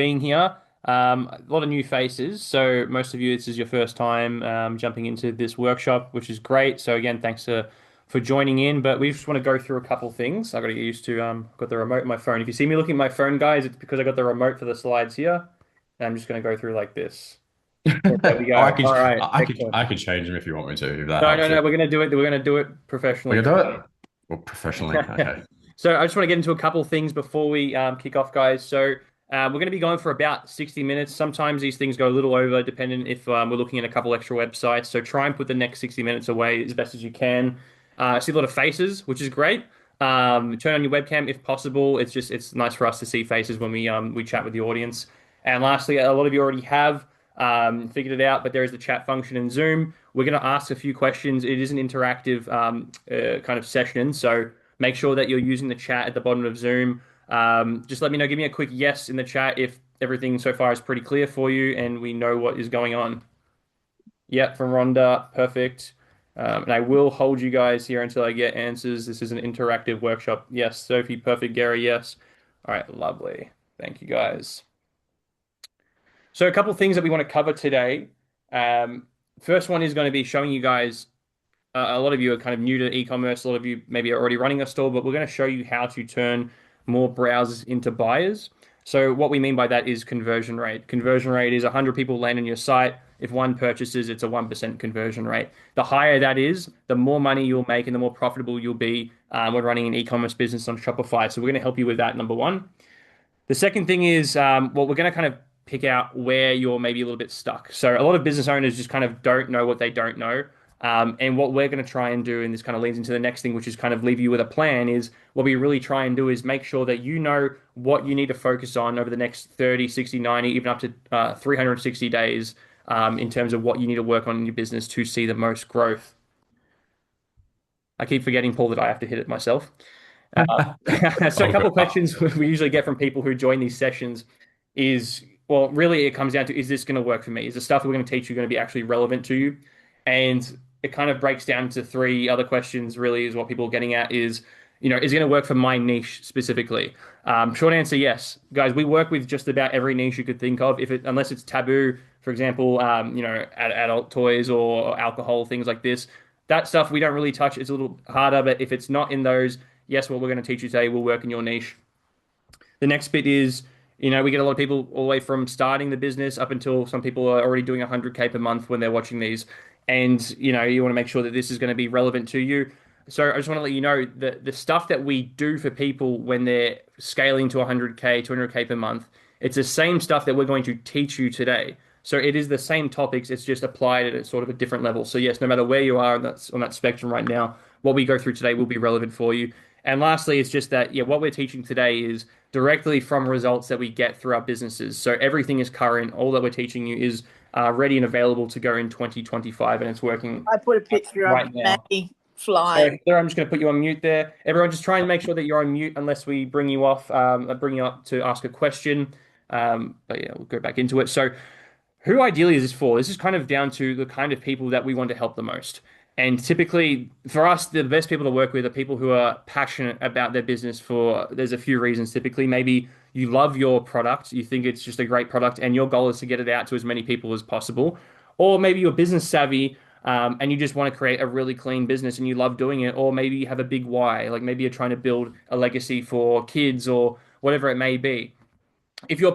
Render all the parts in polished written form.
being here. A lot of new faces. So most of you, this is your first time jumping into this workshop, which is great. So again, thanks for joining in. But we just want to go through a couple things. I got to get used to got the remote on my phone. If you see me looking at my phone, guys, it's because I got the remote for the slides here. And I'm just going to go through like this. There we Oh, go. All right, excellent. I could change them if you want me to, if that No, no, helps you. no. We're gonna do it. We're gonna do it professionally We can do today. it. Well, professionally. Okay. So I just want to get into a couple things before we kick off, guys. So we're going to be going for about 60 minutes. Sometimes these things go a little over, depending if we're looking at a couple extra websites. So try and put the next 60 minutes away as best as you can. I see a lot of faces, which is great. Turn on your webcam if possible. It's nice for us to see faces when we chat with the audience. And lastly, a lot of you already have figured it out, but there is the chat function in Zoom. We're going to ask a few questions. It is an interactive kind of session, so make sure that you're using the chat at the bottom of Zoom. Just let me know. Give me a quick yes in the chat if everything so far is pretty clear for you and we know what is going on. Yep, from Rhonda. Perfect. And I will hold you guys here until I get answers. This is an interactive workshop. Yes, Sophie. Perfect. Gary. Yes. All right. Lovely. Thank you, guys. So a couple of things that we want to cover today. First one is going to be showing you guys. A lot of you are kind of new to e-commerce. A lot of you maybe are already running a store, but we're going to show you how to turn more browsers into buyers. So what we mean by that is conversion rate. Conversion rate is 100 people land on your site. If one purchases, it's a 1% conversion rate. The higher that is, the more money you'll make and the more profitable you'll be when running an e-commerce business on Shopify. So we're going to help you with that, number one. The second thing is, well, we're going to kind of pick out where you're maybe a little bit stuck. So a lot of business owners just kind of don't know what they don't know. And what we're going to try and do, and this kind of leads into the next thing, which is kind of leave you with a plan, is what we really try and do is make sure that you know what you need to focus on over the next 30, 60, 90, even up to 360 days in terms of what you need to work on in your business to see the most growth. I keep forgetting, Paul, that I have to hit it myself. So a Oh, couple good. of questions we usually get from people who join these sessions is, well, really it comes down to, is this going to work for me? Is the stuff that we're going to teach you going to be actually relevant to you? And it kind of breaks down to three other questions, really, is what people are getting at is, is it going to work for my niche specifically? Short answer, yes. Guys, we work with just about every niche you could think of, unless it's taboo, for example, adult toys or alcohol, things like this. That stuff we don't really touch. It's a little harder, but if it's not in those, yes, what we're going to teach you today will work in your niche. The next bit is, we get a lot of people all the way from starting the business up until some people are already doing 100K per month when they're watching these. And, you want to make sure that this is going to be relevant to you. So I just want to let you know that the stuff that we do for people when they're scaling to 100K, 200K per month, it's the same stuff that we're going to teach you today. So it is the same topics, it's just applied at a sort of a different level. So yes, no matter where you are on that spectrum right now, what we go through today will be relevant for you. And lastly, it's just that, yeah, what we're teaching today is directly from results that we get through our businesses. So everything is current. All that we're teaching you is ready and available to go in 2025, and it's working I put a picture of right now. Maggie So, flying. Sarah, I'm just going to put you on mute there. Everyone, just try and make sure that you're on mute unless we bring you bring you up to ask a question. But yeah, we'll go back into it. So, who ideally is this for? This is kind of down to the kind of people that we want to help the most. And typically, for us, the best people to work with are people who are passionate about their business there's a few reasons. Typically, maybe you love your product, you think it's just a great product, and your goal is to get it out to as many people as possible. Or maybe you're business savvy, and you just want to create a really clean business and you love doing it. Or maybe you have a big why, like maybe you're trying to build a legacy for kids or whatever it may be. If you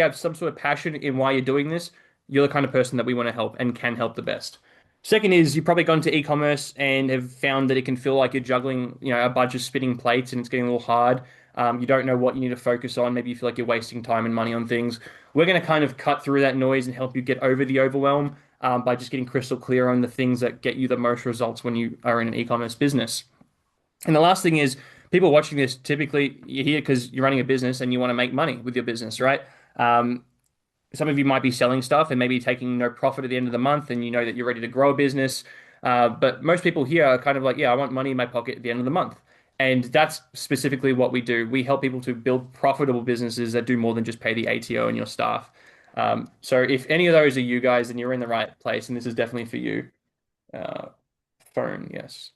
have some sort of passion in why you're doing this, you're the kind of person that we want to help and can help the best. Second is you've probably gone to e-commerce and have found that it can feel like you're juggling, a bunch of spinning plates and it's getting a little hard. You don't know what you need to focus on. Maybe you feel like you're wasting time and money on things. We're going to kind of cut through that noise and help you get over the overwhelm by just getting crystal clear on the things that get you the most results when you are in an e-commerce business. And the last thing is people watching this, typically you're here because you're running a business and you want to make money with your business, right? Um, some of you might be selling stuff and maybe taking no profit at the end of the month and you know that you're ready to grow a business. But most people here are kind of like, yeah, I want money in my pocket at the end of the month. And that's specifically what we do. We help people to build profitable businesses that do more than just pay the ATO and your staff. So if any of those are you guys, then you're in the right place, and this is definitely for you. Uh, Phone, yes.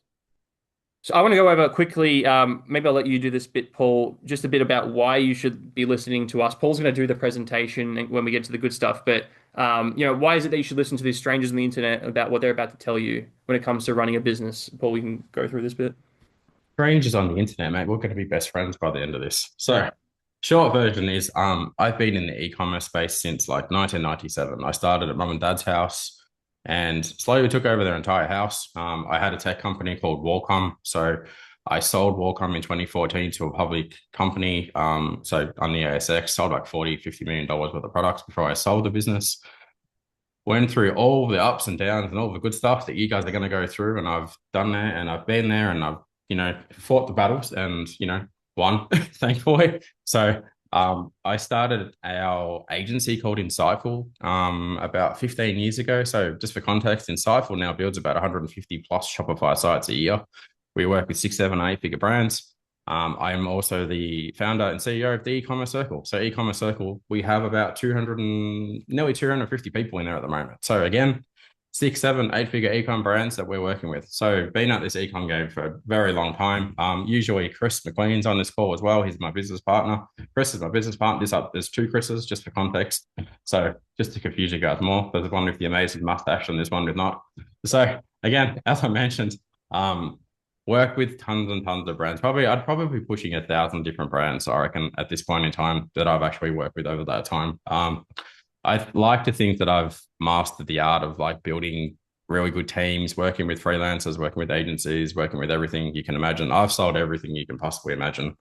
So I want to go over quickly. Maybe I'll let you do this bit, Paul. Just a bit about why you should be listening to us. Paul's going to do the presentation when we get to the good stuff. But why is it that you should listen to these strangers on the internet about what they're about to tell you when it comes to running a business? Paul, we can go through this bit. Strangers on the internet, mate. We're going to be best friends by the end of this. So, short version is, I've been in the e-commerce space since like 1997. I started at mum and dad's house and slowly took over their entire house. I had a tech company called Wacom. So I sold Wacom in 2014 to a public company. So on the ASX, sold like 40, $50 million worth of products before I sold the business. Went through all the ups and downs and all the good stuff that you guys are going to go through. And I've done that and I've been there and I've, fought the battles and, won, thankfully. So I started our agency called Insightful about 15 years ago. So just for context, Insightful now builds about 150 plus Shopify sites a year. We work with 6, 7, 8 figure brands. I am also the founder and CEO of the eCommerce Circle. So eCommerce Circle, we have about 200 and nearly 250 people in there at the moment. So again, 6, 7, 8 figure ecom brands that we're working with. So been at this ecom game for a very long time. Usually Chris McQueen's on this call as well. He's my business partner. Chris is my business partner. There's 2 Chris's just for context. So just to confuse you guys more, there's one with the amazing mustache and there's one with not. So again, as I mentioned, work with tons and tons of brands. I'd probably be pushing 1,000 different brands, I reckon, at this point in time that I've actually worked with over that time. I like to think that I've mastered the art of like building really good teams, working with freelancers, working with agencies, working with everything you can imagine. I've sold everything you can possibly imagine.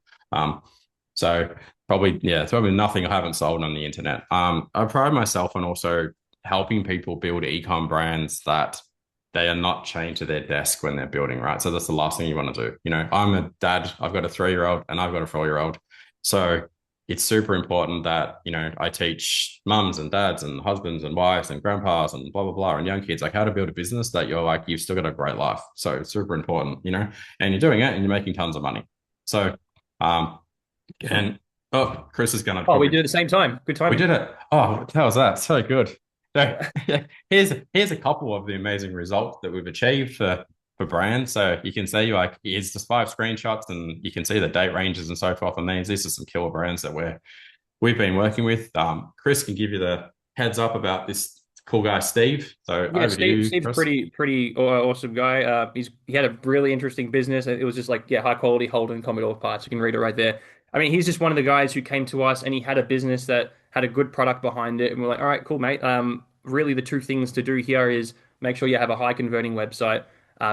So probably, yeah, it's probably nothing I haven't sold on the internet. I pride myself on also helping people build ecom brands that they are not chained to their desk when they're building, right? So that's the last thing you want to do. I'm a dad, I've got a 3-year-old and I've got a 4-year-old. So it's super important that, I teach mums and dads and husbands and wives and grandpas and blah, blah, blah, and young kids, like how to build a business that you're like, you've still got a great life. So it's super important, and you're doing it and you're making tons of money. So, and Chris is going to Oh, we probably, do it at the same time. Good we timing. did it. Oh, what the hell was that? So good. So here's a couple of the amazing results that we've achieved for brands. So you can see like here's just 5 screenshots and you can see the date ranges and so forth on these. These are some killer brands that we've been working with. Chris can give you the heads up about this cool guy, Steve. So Yeah, over to you, Steve's Chris. pretty awesome guy. He had a really interesting business. It was just like high quality Holden Commodore parts. You can read it right there. I mean, he's just one of the guys who came to us and he had a business that had a good product behind it, and we're like, all right, cool, mate. Really, the 2 things to do here is make sure you have a high converting website.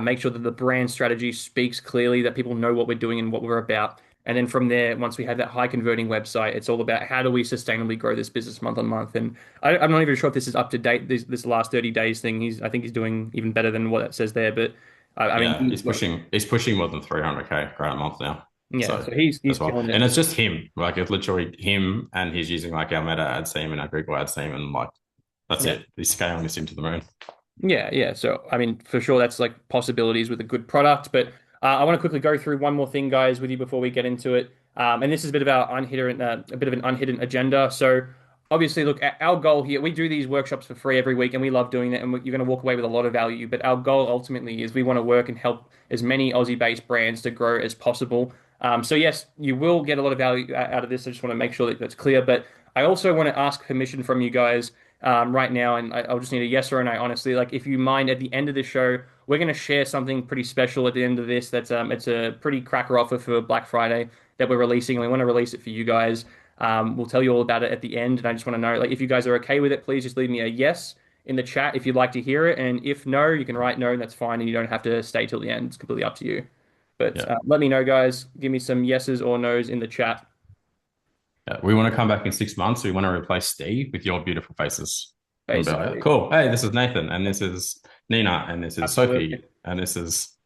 Make sure that the brand strategy speaks clearly, that people know what we're doing and what we're about. And then from there, once we have that high converting website, it's all about how do we sustainably grow this business month on month. And I'm not even sure if this is up to date. This last 30 days thing, I think he's doing even better than what it says there. But I mean, Yeah, he's pushing more than 300K grand a month now. yeah. So So he's as well. killing And it. it's just him. Like it's literally him and he's using like our meta ads team and our Google ads team and like that's Yeah. it. He's scaling this into the moon. Yeah. So, I mean, for sure, that's like possibilities with a good product. But I want to quickly go through one more thing, guys, with you before we get into it. And this is a bit of a bit of an unhidden agenda. So, obviously, look, our goal here, we do these workshops for free every week, and we love doing it. And you're going to walk away with a lot of value. But our goal ultimately is we want to work and help as many Aussie-based brands to grow as possible. So, yes, you will get a lot of value out of this. I just want to make sure that that's clear. But I also want to ask permission from you guys right now, and I'll just need a yes or a no, honestly. Like, if you mind, at the end of the show, we're going to share something pretty special at the end of this. That's it's a pretty cracker offer for Black Friday that we're releasing, and we want to release it for you guys. We'll tell you all about it at the end, and I just want to know, like, if you guys are okay with it, please just leave me a yes in the chat if you'd like to hear it, and if no, you can write no, and that's fine, and you don't have to stay till the end. It's completely up to you. But Yeah. let me know, guys. Give me some yeses or nos in the chat. Yeah. We want to come back in 6 months. We want to replace Steve with your beautiful faces. And be like, Basically, cool. Hey, this is Nathan, and this is Nina, and this is absolutely. Sophie, and this is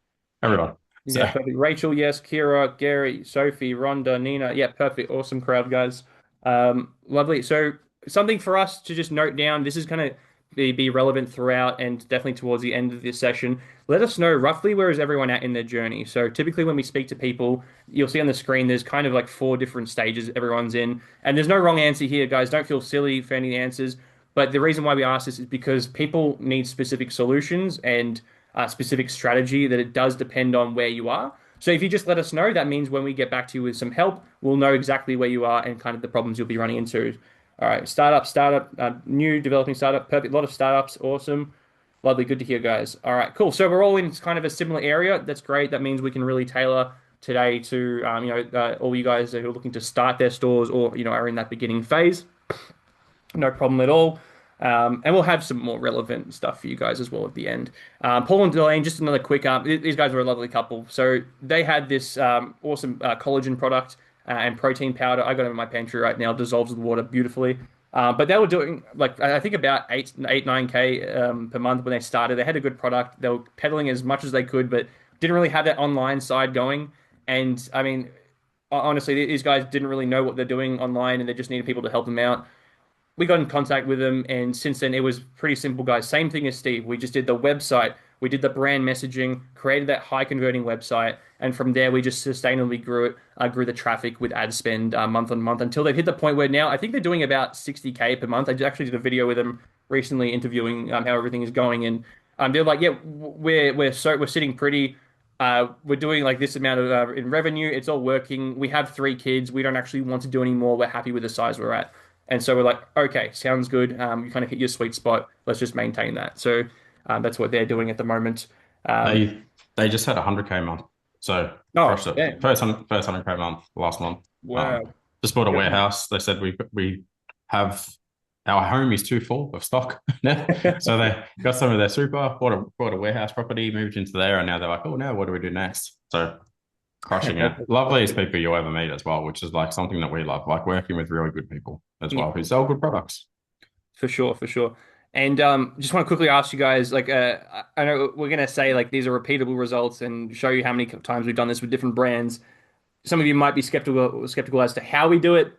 everyone. Yeah, So perfect. Rachel, yes. Kira, Gary, Sophie, Rhonda, Nina. Yeah, perfect. Awesome crowd, guys. Lovely. So something for us to just note down. This is going to be relevant throughout and definitely towards the end of this session. Let us know roughly where is everyone at in their journey. So typically when we speak to people, you'll see on the screen there's kind of like 4 different stages everyone's in. And there's no wrong answer here, guys. Don't feel silly for any answers. But the reason why we ask this is because people need specific solutions and specific strategy that it does depend on where you are. So if you just let us know, that means when we get back to you with some help, we'll know exactly where you are and kind of the problems you'll be running into. All right, new developing startup, perfect. A lot of startups, awesome. Lovely, good to hear, guys. All right, cool. So we're all in kind of a similar area. That's great. That means we can really tailor today to all you guys who are looking to start their stores or are in that beginning phase. No problem at all. And we'll have some more relevant stuff for you guys as well at the end. Paul and Delane, just another quick these guys were a lovely couple. So they had this awesome collagen product and protein powder. I got it in my pantry right now, dissolves with water beautifully. But they were doing like I think about 9K per month when they started. They had a good product. They were peddling as much as they could, but didn't really have that online side going. And I mean, honestly, these guys didn't really know what they're doing online, and they just needed people to help them out. We got in contact with them, and since then it was pretty simple, guys. Same thing as Steve. We just did the website, we did the brand messaging, created that high converting website, and from there we just sustainably grew the traffic with ad spend month on month until they've hit the point where now I think they're doing about 60K per month. I actually did a video with them recently interviewing how everything is going, and they're like, yeah, we're sitting pretty. We're doing like this amount of in revenue. It's all working. We have 3 kids. We don't actually want to do any more. We're happy with the size we're at. And so we're like, okay, sounds good. You kind of hit your sweet spot. Let's just maintain that. So that's what they're doing at the moment. Um, They just had 100K a month. So oh, crushed it. yeah. First 100K a month last month. Wow. Just bought a warehouse. They said we have our home is too full of stock. So they got some of their super, bought a warehouse property, moved into there, and now they're like, oh, now what do we do next? So crushing it. Loveliest people you ever meet as well, which is like something that we love, like working with really good people as Yeah, well who sell good products. for sure, for sure. And just want to quickly ask you guys, like, I know we're gonna say like these are repeatable results and show you how many times we've done this with different brands. Some of you might be skeptical as to how we do it.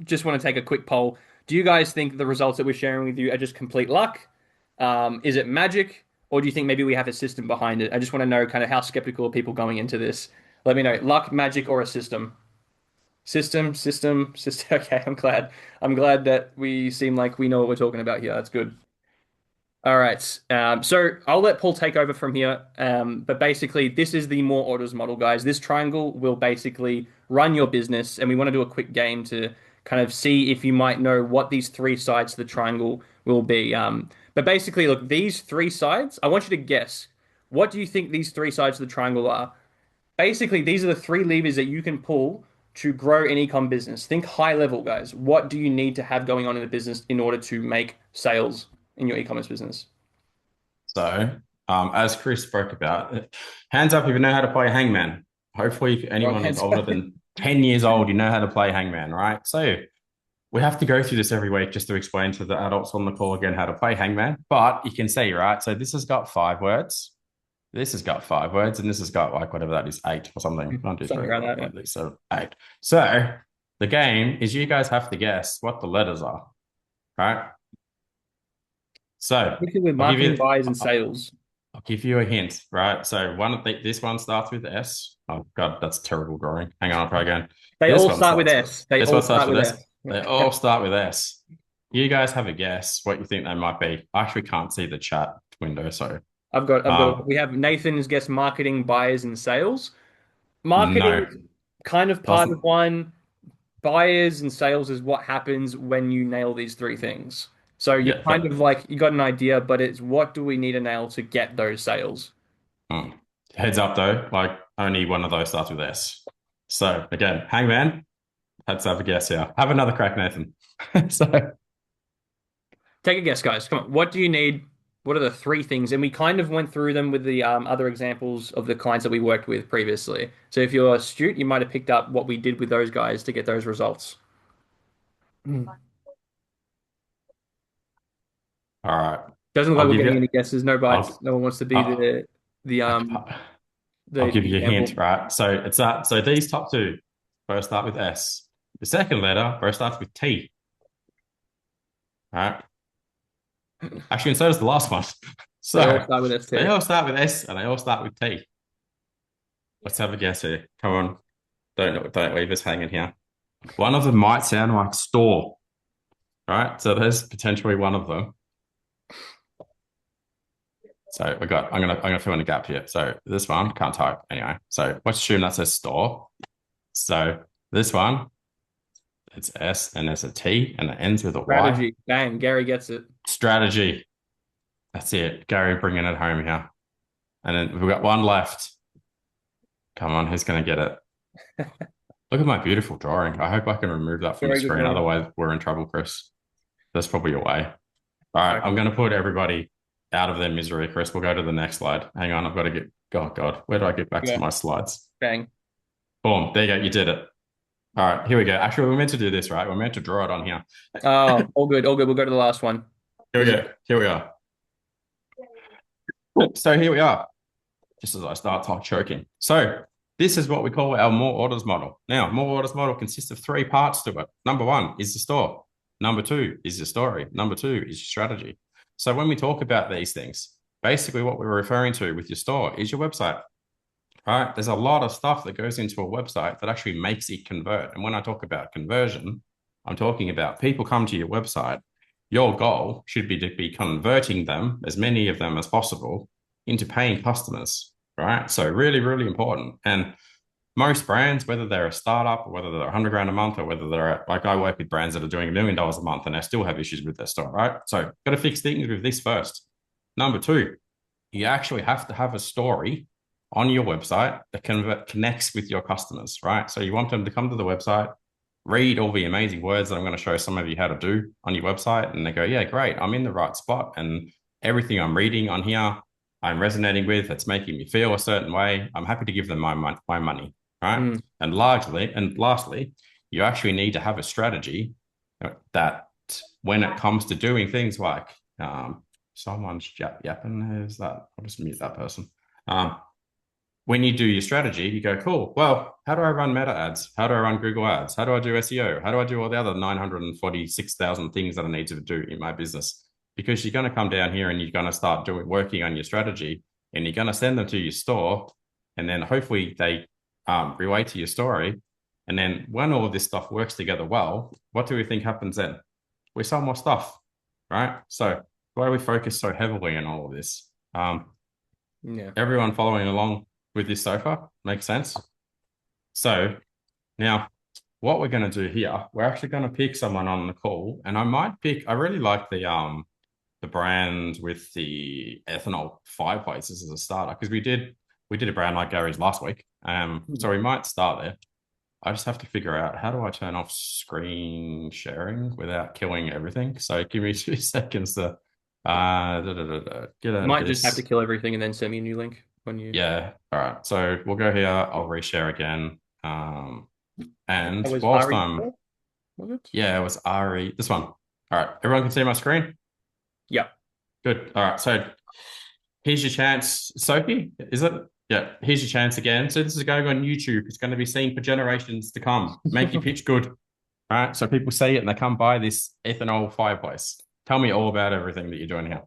Just want to take a quick poll. Do you guys think the results that we're sharing with you are just complete luck? Is it magic? Or do you think maybe we have a system behind it? I just want to know kind of how skeptical are people going into this. Let me know. Luck, magic, or a system? System. Okay, I'm glad. I'm glad that we seem like we know what we're talking about here. That's good. All right. So I'll let Paul take over from here. But basically, this is the more orders model, guys. This triangle will basically run your business, and we want to do a quick game to kind of see if you might know what these 3 sides to the triangle will be. But basically, look, these 3 sides, I want you to guess. What do you think these 3 sides of the triangle are? Basically, these are the 3 levers that you can pull to grow an ecom business. Think high level, guys. What do you need to have going on in the business in order to make sales in your e-commerce business? So, as Chris spoke about, hands up if you know how to play Hangman. Hopefully, if Right anyone who's hands. older than 10 years old, you know how to play Hangman, right? So, we have to go through this every week just to explain to the adults on the call again how to play Hangman. But you can see, right? So, this has got 5 words. This has got 5 words, and this has got like whatever that is, 8 or something. One, two, Something three, around four, that. Yeah. five, six, seven, 8. So, the game is you guys have to guess what the letters are, right? So, Particularly with I'll give marketing, you. buyers, and sales. I'll give you a hint, right? So this one starts with S. Oh God, that's terrible drawing. Hang on, I'll try again. They This all one start with starts with S. They this all one starts start with with S. S. They all start with S. You guys have a guess what you think they might be. I actually can't see the chat window, so I've got. um We have Nathan's guess marketing, buyers, and sales. Marketing no. is kind of part of Doesn't one. Buyers and sales is what happens when you nail these 3 things. So you're yeah, kind of like you got an idea, but it's what do we need to nail to get those sales? mm. Heads up though, like only one of those starts with S. So again, Hangman, let's have a guess here. Have another crack, Nathan. So Take a guess, guys. Come on. What do you need? What are the 3 things? And we kind of went through them with the other examples of the clients that we worked with previously. So if you're astute, you might have picked up what we did with those guys to get those results. Hmm. all right. Doesn't look like I'll we're give getting you any guesses. No bites. I'll No one wants to be I'll, the I'll give the you a hint, example. right? So it's that. So these top two both start with S. The second letter both starts with T, right? Actually, and so does the last one. They all So start with they ST. all start with S and they all start with T. Let's have a guess here. Come on, don't leave us hanging here. One of them might sound like store, right? So there's potentially one of them. So I'm gonna fill in a gap here. So this one can't type anyway. So let's assume that says store. So this one, it's S and there's a T and it ends with a Y. Strategy. Bang. Gary gets it. Strategy. That's it. Gary bringing it home here. And then we've got one left. Come on, who's gonna get it? Look at my beautiful drawing. I hope I can remove that from the Very good screen. drawing. Otherwise, we're in trouble, Chris. That's probably a way. All right, I'm Okay. going to put everybody out of their misery, Chris. We'll go to the next slide. Hang on, I've got to get. Oh God, where do I get back to Yeah. my slides? Bang. Boom, there you go. You did it. All right, here we go. Actually, we're meant to do this, right? We're meant to draw it on here. Oh, all good. All good. We'll go to the last one. Here we This is go. Here we are. So here we are. Just as I start choking. So this is what we call our more orders model. Now, more orders model consists of three parts to it. Number one is the store. Number two is your story. Number two is your strategy. So when we talk about these things, basically what we're referring to with your store is your website. Right? There's a lot of stuff that goes into a website that actually makes it convert. And when I talk about conversion, I'm talking about people come to your website. Your goal should be to be converting them, as many of them as possible, into paying customers. Right? So really, really important. And most brands, whether they're a startup or whether they're 100 grand a month or whether they're like I work with brands that are doing $1 million a month and they still have issues with their store, right? So got to fix things with this first. Number two, you actually have to have a story on your website that connects with your customers, right? So you want them to come to the website, read all the amazing words that I'm going to show some of you how to do on your website, and they go, yeah, great, I'm in the right spot, and everything I'm reading on here, I'm resonating with, it's making me feel a certain way. I'm happy to give them my money, right? mm, And lastly, you actually need to have a strategy that when it comes to doing things like someone's yapping, is that? I'll just mute that person. When you do your strategy, you go, cool. Well, how do I run meta ads? How do I run Google ads? How do I do SEO? How do I do all the other 946,000 things that I need to do in my business? Because you're going to come down here and you're going to start working on your strategy and you're going to send them to your store. And then hopefully they relate to your story. And then when all of this stuff works together well, what do we think happens then? We sell more stuff, right? So why do we focus so heavily on all of this? yeah. Everyone following along with this so far makes sense. So now what we're going to do here, we're actually going to pick someone on the call, and I really like the brand with the ethanol fireplaces as a starter because we did a brand like Gary's last week. So we might start there. I just have to figure out how do I turn off screen sharing without killing everything. So give me 2 seconds to get out of Might just have to this. kill everything and then send me a new link when you. Yeah. All right. So we'll go here. I'll reshare again. And That was whilst Ari I'm, before, was it? yeah, it was Ari. This one. All right. Everyone can see my screen? Yeah. Good. All right. So here's your chance. Sophie, is it? Yeah. Here's your chance again. So this is going on YouTube. It's going to be seen for generations to come. Make your pitch good. All right. So people see it and they come buy this ethanol fireplace. Tell me all about everything that you're doing here.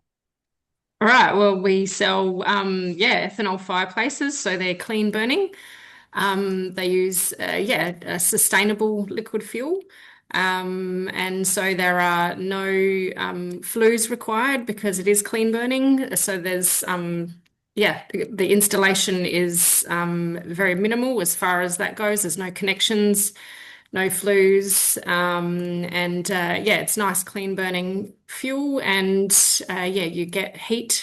All right. Well, we sell, ethanol fireplaces, so they're clean burning. They use, a sustainable liquid fuel. And so there are no flues required because it is clean burning. So the installation is very minimal as far as that goes. There's no connections, no flues, it's nice clean burning fuel, and you get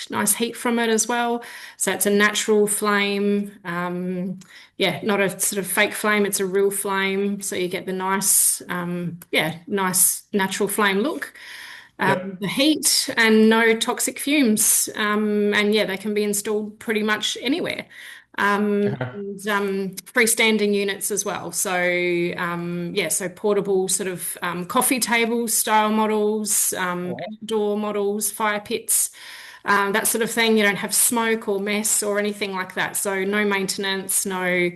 nice heat from it as well. So it's a natural flame, not a sort of fake flame. It's a real flame, so you get the nice natural flame look. Yep. The heat and no toxic fumes, they can be installed pretty much anywhere. Okay. Freestanding units as well. So portable sort of coffee table style models, outdoor models, fire pits, that sort of thing. You don't have smoke or mess or anything like that. So no maintenance, no,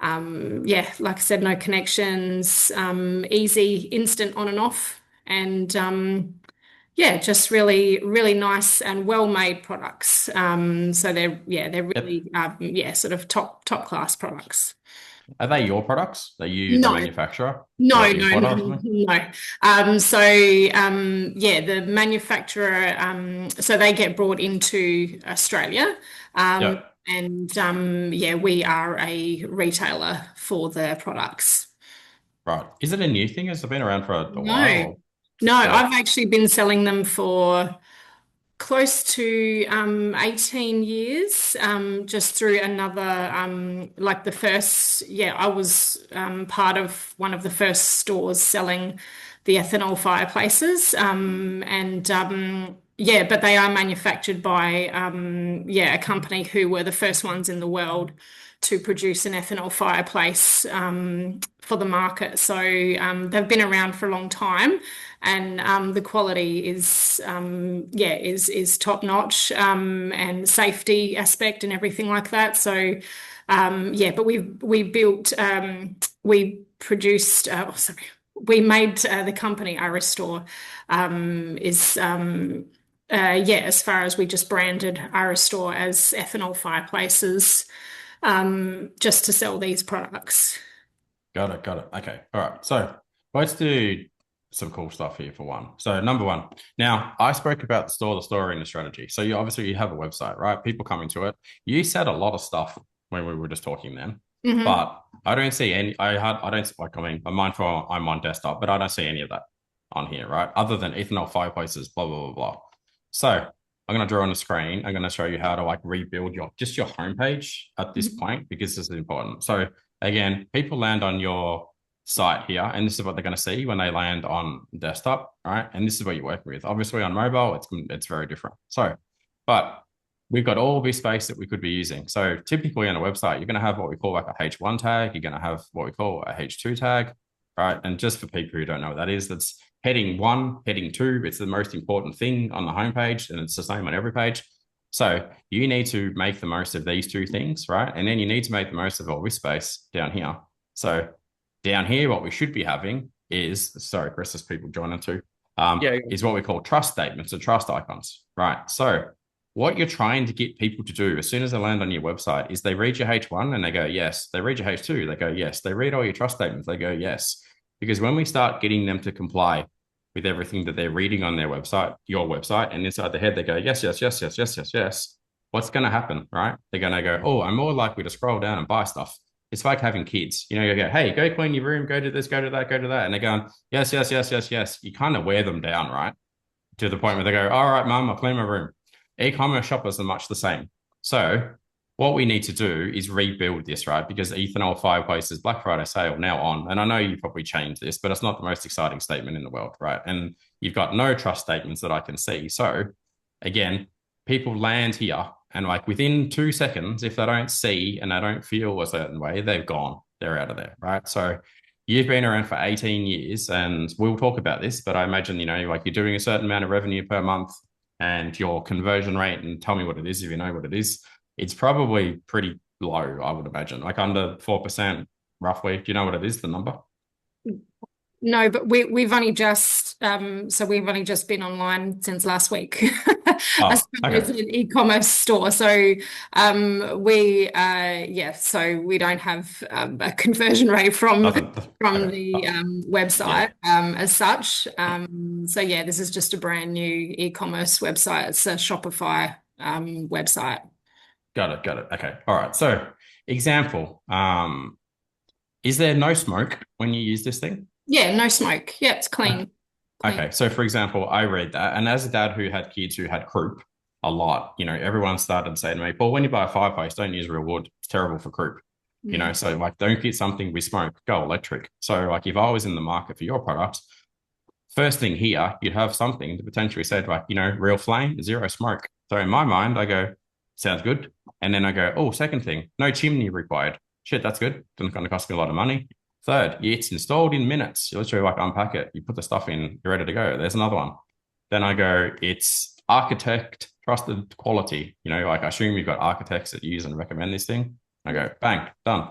like I said, no connections, easy, instant on and off. And yeah, just really, really nice and well-made products. So they're Yep. really, sort of top class products. Are they your products? Are you the No, manufacturer or no, no, importer or something? no. Yeah, the manufacturer, so they get brought into Australia. Yeah. Yeah, we are a retailer for the products. Right. Is it a new thing? Has it been around for a while? No, Or no, yeah. I've actually been selling them for close to 18 years, just through another, like the first, yeah, I was part of one of the first stores selling the ethanol fireplaces. Yeah, but they are manufactured by, yeah, a company who were the first ones in the world to produce an ethanol fireplace for the market. So they've been around for a long time, and the quality is is top notch, and safety aspect and everything like that. So yeah, but we produced sorry, we made the company Iris Store is yeah, as far as we just branded Iris Store as ethanol fireplaces, just to sell these products. Got it. Got it. Okay. All right. So let's do some cool stuff here for one. So number one, now I spoke about the story, and the strategy. So you obviously you have a website, right? People coming to it. You said a lot of stuff when we were just talking then, Hmm. but I don't see any. I don't like. I mean, I'm mindful. I'm on desktop, but I don't see any of that on here, right? Other than ethanol fireplaces, blah blah blah blah. So I'm going to draw on the screen. I'm going to show you how to like rebuild your just your homepage at this point because this is important. So again, people land on your site here, and this is what they're going to see when they land on desktop, right? And this is what you're working with. Obviously, on mobile, it's very different. So, but we've got all this space that we could be using. So typically on a website, you're going to have what we call like a H1 tag. You're going to have what we call a H2 tag, right? And just for people who don't know what that is, that's heading one, heading two. It's the most important thing on the homepage, and it's the same on every page. So you need to make the most of these two things, right? And then you need to make the most of all this space down here. So down here, what we should be having is, sorry, Chris, there's people joining too, Yeah. is what we call trust statements or trust icons, right? So what you're trying to get people to do as soon as they land on your website is they read your H1 and they go, yes. They read your H2, they go, yes. They read all your trust statements, they go, yes. Because when we start getting them to comply with everything that they're reading on their website, your website, and inside the head, they go, yes, yes, yes, yes, yes, yes, yes. What's going to happen, right? They're going to go, oh, I'm more likely to scroll down and buy stuff. It's like having kids. You know, you go, hey, go clean your room, go to this, go to that, go to that. And they're going, yes, yes, yes, yes, yes. You kind of wear them down, right? To the point where they go, all right, mum, I'll clean my room. E-commerce shoppers are much the same. So what we need to do is rebuild this, right? Because ethanol fireplaces, Black Friday sale now on, and I know you probably changed this, but it's not the most exciting statement in the world, right? And you've got no trust statements that I can see. So again, people land here and like within 2 seconds, if they don't see and they don't feel a certain way, they've gone. They're out of there, right? So you've been around for 18 years and we'll talk about this, but I imagine, you know, like you're doing a certain amount of revenue per month and your conversion rate, and tell me what it is if you know what it is, it's probably pretty low, I would imagine, like under 4% roughly. Do you know what it is, the number? No, but we've only just we've only just been online since last week. I Oh, suppose okay. an e-commerce store. So yeah, so we don't have a conversion rate Nothing. from Okay. the Oh, yeah. website as such. So yeah, this is just a brand new e-commerce website. It's a Shopify website. Got it. Got it. Okay. All right. So example, is there no smoke when you use this thing? Yeah, no smoke. Yeah, it's clean. Clean. Okay, so for example, I read that, and as a dad who had kids who had croup a lot, you know, everyone started saying to me, "Paul, when you buy a fireplace, don't use real wood. It's terrible for croup." You know, Mm. so like, don't get something with smoke. Go electric. So like, if I was in the market for your product, first thing here, you'd have something to potentially say like, you know, real flame, zero smoke. So in my mind, I go, sounds good, and then I go, oh, second thing, no chimney required. Shit, that's good. It's going to cost me a lot of money. Third, it's installed in minutes. You literally like unpack it, you put the stuff in, you're ready to go. There's another one. Then I go, it's architect trusted quality. You know, like I assume you've got architects that use and recommend this thing. I go, bang, done.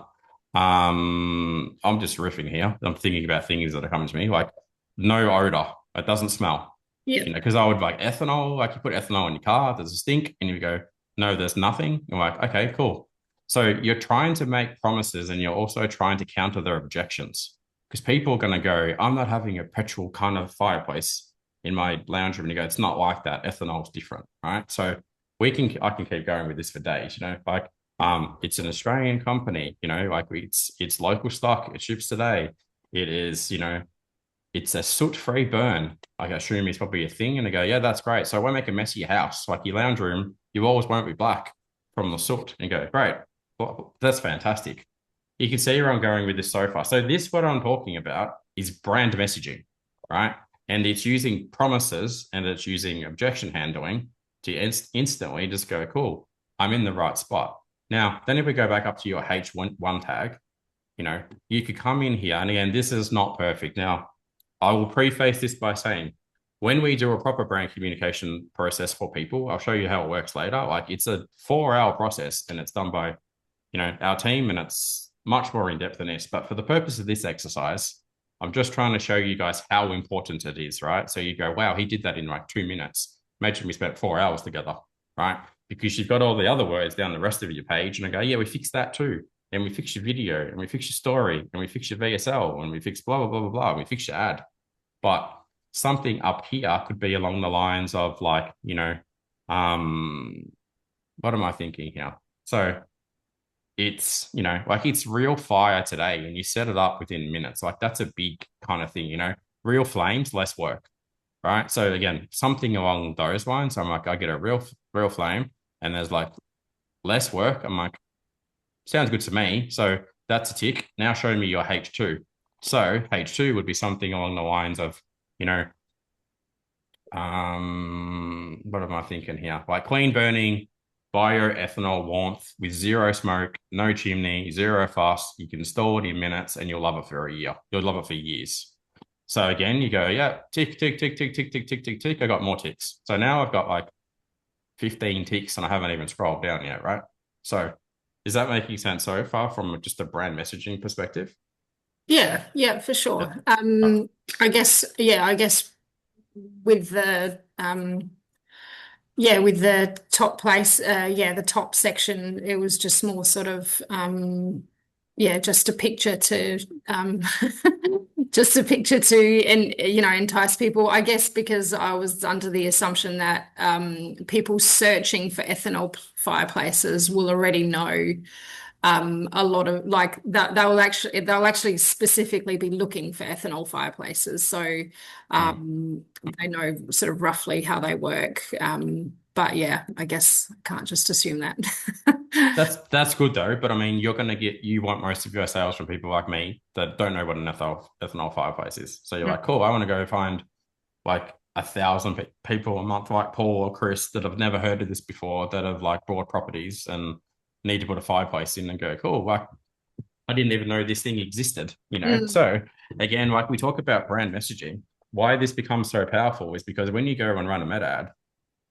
I'm just riffing here. I'm thinking about things that are coming to me, like no odor. It doesn't smell. Yeah. Because I would like ethanol, like you put ethanol in your car, there's a stink, and you go, no, there's nothing. You're like, okay, cool. So you're trying to make promises and you're also trying to counter their objections because people are going to go, I'm not having a petrol kind of fireplace in my lounge room. And you go, it's not like that. Ethanol's different, right? So I can keep going with this for days, like, it's an Australian company, like it's local stock, it ships today. It is, it's a soot-free burn. I assume is probably a thing. And they go, yeah, that's great. So it won't make a mess of your house. Like your lounge room, you always won't be black from the soot. And you go, great. Well, that's fantastic. You can see where I'm going with this so far. So this, what I'm talking about is brand messaging, right? And it's using promises and it's using objection handling to instantly just go, cool, I'm in the right spot. Now, then if we go back up to your H1 tag, you could come in here. And again, this is not perfect. Now, I will preface this by saying, when we do a proper brand communication process for people, I'll show you how it works later. Like it's a 4-hour process and it's done by, our team and it's much more in depth than this. But for the purpose of this exercise, I'm just trying to show you guys how important it is, right? So you go, wow, he did that in like 2 minutes. Imagine we spent 4 hours together, right? Because you've got all the other words down the rest of your page and I go, yeah, we fixed that too. And we fix your video and we fix your story and we fix your VSL and we fix blah, blah, blah, blah, blah. And we fix your ad. But something up here could be along the lines of like, what am I thinking here? So it's, like it's real fire today and you set it up within minutes. Like that's a big kind of thing, real flames, less work. Right. So again, something along those lines. I'm like, I get a real flame and there's like less work. I'm like, sounds good to me. So that's a tick. Now show me your H2. So H2 would be something along the lines of, what am I thinking here? Like clean burning, bioethanol warmth with zero smoke, no chimney, zero fuss. You can install it in minutes and you'll love it for a year. You'll love it for years. So again, you go, yeah, tick, tick, tick, tick, tick, tick, tick, tick, tick. I got more ticks. So now I've got like 15 ticks and I haven't even scrolled down yet, right? So is that making sense so far from just a brand messaging perspective? Yeah, for Yeah. sure. I guess with the with the top place, the top section, it was just more sort of just a picture to just a picture to entice people, I guess, because I was under the assumption that people searching for ethanol fireplaces will already know a lot of like that they'll actually specifically be looking for ethanol fireplaces, so they know sort of roughly how they work. But yeah, I guess I can't just assume that. That's good though, but I mean, you want most of your sales from people like me that don't know what an ethanol fireplace is. So you're like, cool, I want to go find like 1,000 people a month like Paul or Chris that have never heard of this before that have like bought properties and need to put a fireplace in and go, cool, like I didn't even know this thing existed. So again, like we talk about brand messaging, why this becomes so powerful is because when you go and run a meta ad,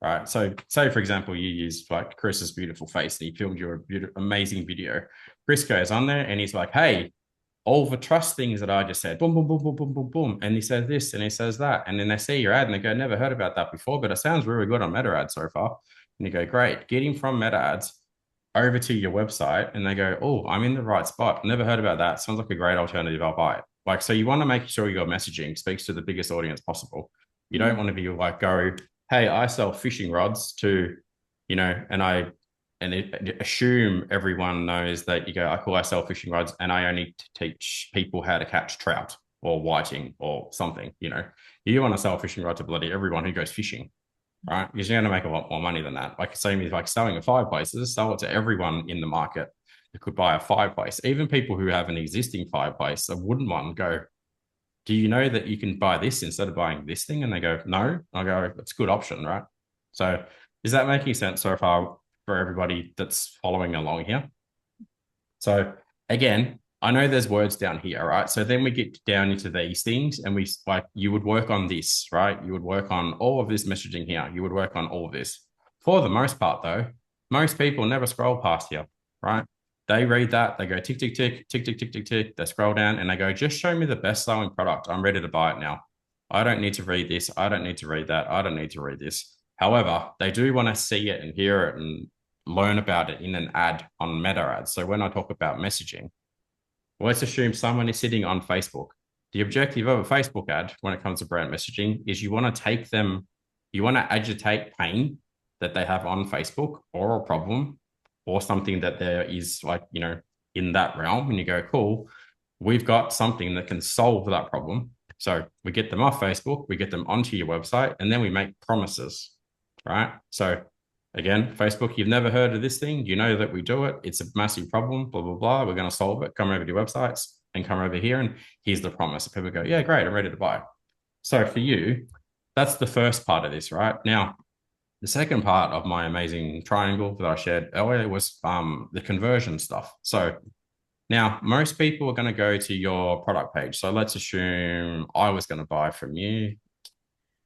right? So say, for example, you use like Chris's beautiful face and he filmed your amazing video. Chris goes on there and he's like, hey, all the trust things that I just said, boom, boom, boom, boom, boom, boom, boom. And he says this and he says that. And then they see your ad and they go, never heard about that before, but it sounds really good on meta ads so far. And you go, great. Get him from meta ads over to your website and they go, oh, I'm in the right spot. Never heard about that. Sounds like a great alternative. I'll buy it. Like, so you want to make sure your messaging speaks to the biggest audience possible. You don't want to be like, hey, I sell fishing rods to, assume everyone knows that you go, I sell fishing rods and I only teach people how to catch trout or whiting or something. You want to sell fishing rod to bloody everyone who goes fishing, right? Because you're going to make a lot more money than that. Like same as like selling a fireplaces, sell it to everyone in the market that could buy a fireplace. Even people who have an existing fireplace, a wooden one, go, do you know that you can buy this instead of buying this thing? And they go, no. I go, it's a good option, right? So is that making sense so far for everybody that's following along here? So again, I know there's words down here, right? So then we get down into these things and we like, you would work on this, right? You would work on all of this messaging here. You would work on all of this. For the most part though, most people never scroll past here, right? They read that, they go tick, tick, tick, tick, tick, tick, tick, tick. They scroll down and they go, just show me the best selling product. I'm ready to buy it now. I don't need to read this. I don't need to read that. I don't need to read this. However, they do want to see it and hear it and learn about it in an ad on meta ads. So when I talk about messaging, let's assume someone is sitting on Facebook. The objective of a Facebook ad when it comes to brand messaging is you want to take them, you want to agitate pain that they have on Facebook or a problem or something that there is like, in that realm. And you go, cool, we've got something that can solve that problem. So we get them off Facebook, we get them onto your website, and then we make promises, right? So again, Facebook, you've never heard of this thing. You know that we do it. It's a massive problem, blah, blah, blah. We're going to solve it. Come over to your websites and come over here. And here's the promise. And people go, yeah, great. I'm ready to buy. So for you, that's the first part of this, right? Now, the second part of my amazing triangle that I shared earlier was the conversion stuff. So now most people are going to go to your product page. So let's assume I was going to buy from you.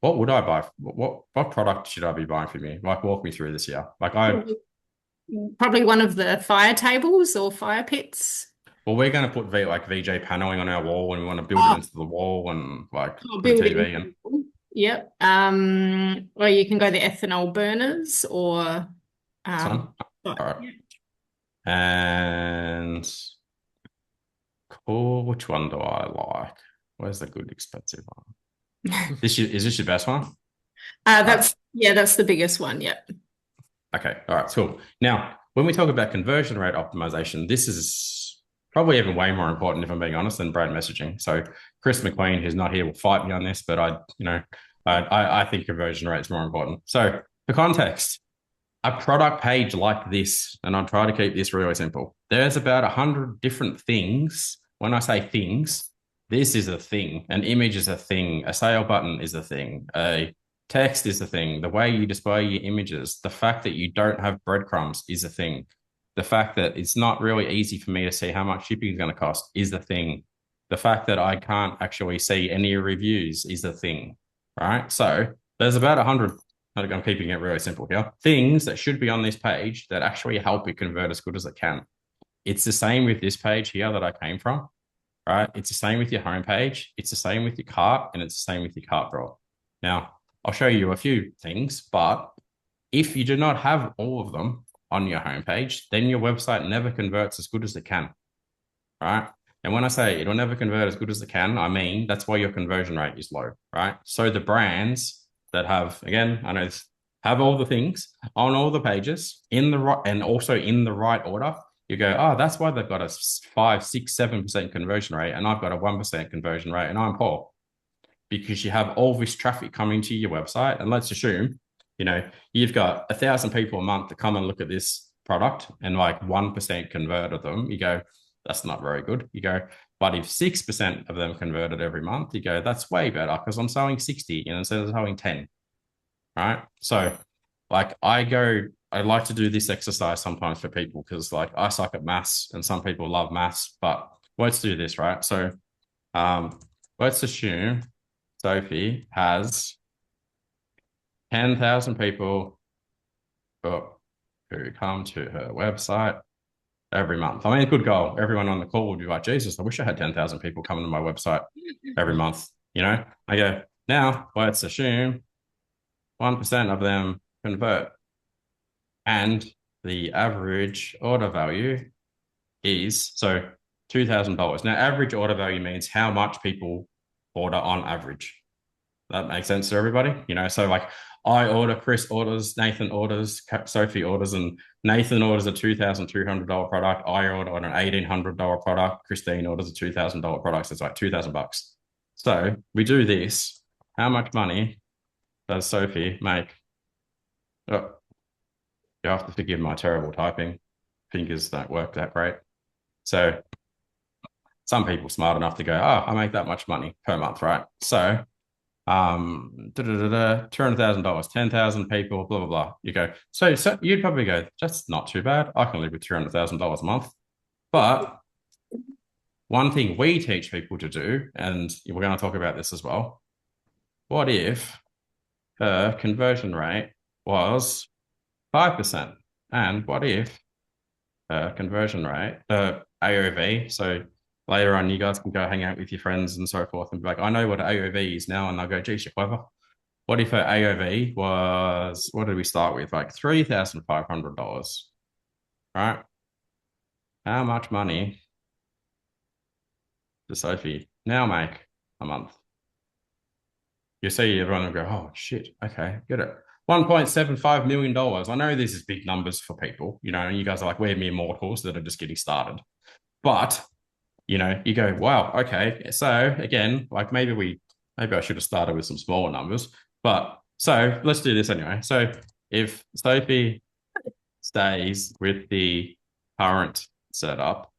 What would I buy? What product should I be buying from you? Like, walk me through this here. Like, Probably one of the fire tables or fire pits. well, we're going to put VJ paneling on our wall, and we want to build it into the wall and like put a TV in. Yep. Or you can go the ethanol burners or All right. yeah. And cool. Which one do I like? Where's the good expensive one? Is this your best one? That's the biggest one. Yep. Okay. All right. Cool. Now, when we talk about conversion rate optimization, this is probably even way more important, if I'm being honest, than brand messaging. So Chris McQueen, who's not here, will fight me on this, but I think conversion rate is more important. So for context, a product page like this, and I'll try to keep this really simple. There's about 100 different things. When I say things, this is a thing. An image is a thing. A sale button is a thing. A text is a thing. The way you display your images, the fact that you don't have breadcrumbs is a thing. The fact that it's not really easy for me to see how much shipping is going to cost is the thing. The fact that I can't actually see any reviews is the thing, right? So there's about 100, I'm keeping it really simple here, things that should be on this page that actually help you convert as good as it can. It's the same with this page here that I came from, right? It's the same with your homepage. It's the same with your cart, and it's the same with your cart drawer. Now, I'll show you a few things, but if you do not have all of them on your homepage, then your website never converts as good as it can, right? And when I say it'll never convert as good as it can, I mean that's why your conversion rate is low, right? So the brands that have, again, I know this, have all the things on all the pages in the right and also in the right order, you go, oh, that's why they've got a 5, 6, 7% conversion rate, and I've got a 1% conversion rate, and I'm poor. Because you have all this traffic coming to your website. And let's assume, you've got 1,000 people a month that come and look at this product and like 1% converted them. You go, that's not very good. You go, but if 6% of them converted every month, you go, that's way better because I'm selling 60 instead of selling 10. Right. So like I like to do this exercise sometimes for people because like I suck at maths and some people love maths, but let's do this, right? So let's assume Sophie has 10,000 people who come to her website every month. I mean, a good goal. Everyone on the call would be like, Jesus, I wish I had 10,000 people coming to my website every month. I go, now let's assume 1% of them convert. And the average order value is, so $2,000. Now, average order value means how much people order on average. That makes sense to everybody, so like I order, Chris orders, Nathan orders, Sophie orders, and Nathan orders a $2,200 product. I order an $1,800 product. Christine orders a $2,000 product. So it's like $2,000. So we do this. How much money does Sophie make? Oh, you have to forgive my terrible typing. Fingers don't work that great. So some people smart enough to go, oh, I make that much money per month, right? So $200,000, 10,000 people, blah, blah, blah. You go, so you'd probably go, that's not too bad. I can live with $200,000 a month. But one thing we teach people to do, and we're going to talk about this as well, what if her conversion rate was 5%? And what if her conversion rate, AOV, so later on, you guys can go hang out with your friends and so forth and be like, I know what AOV is now. And they'll go, geez, you're clever. What if her AOV was, what did we start with? Like $3,500, right? How much money does Sophie now make a month? You see everyone will go, oh, shit, okay, get it. $1.75 million. I know this is big numbers for people, and you guys are like, we're mere mortals that are just getting started. But, you go, wow, okay. So again, like maybe I should have started with some smaller numbers. But so let's do this anyway. So if Sophie stays with the current setup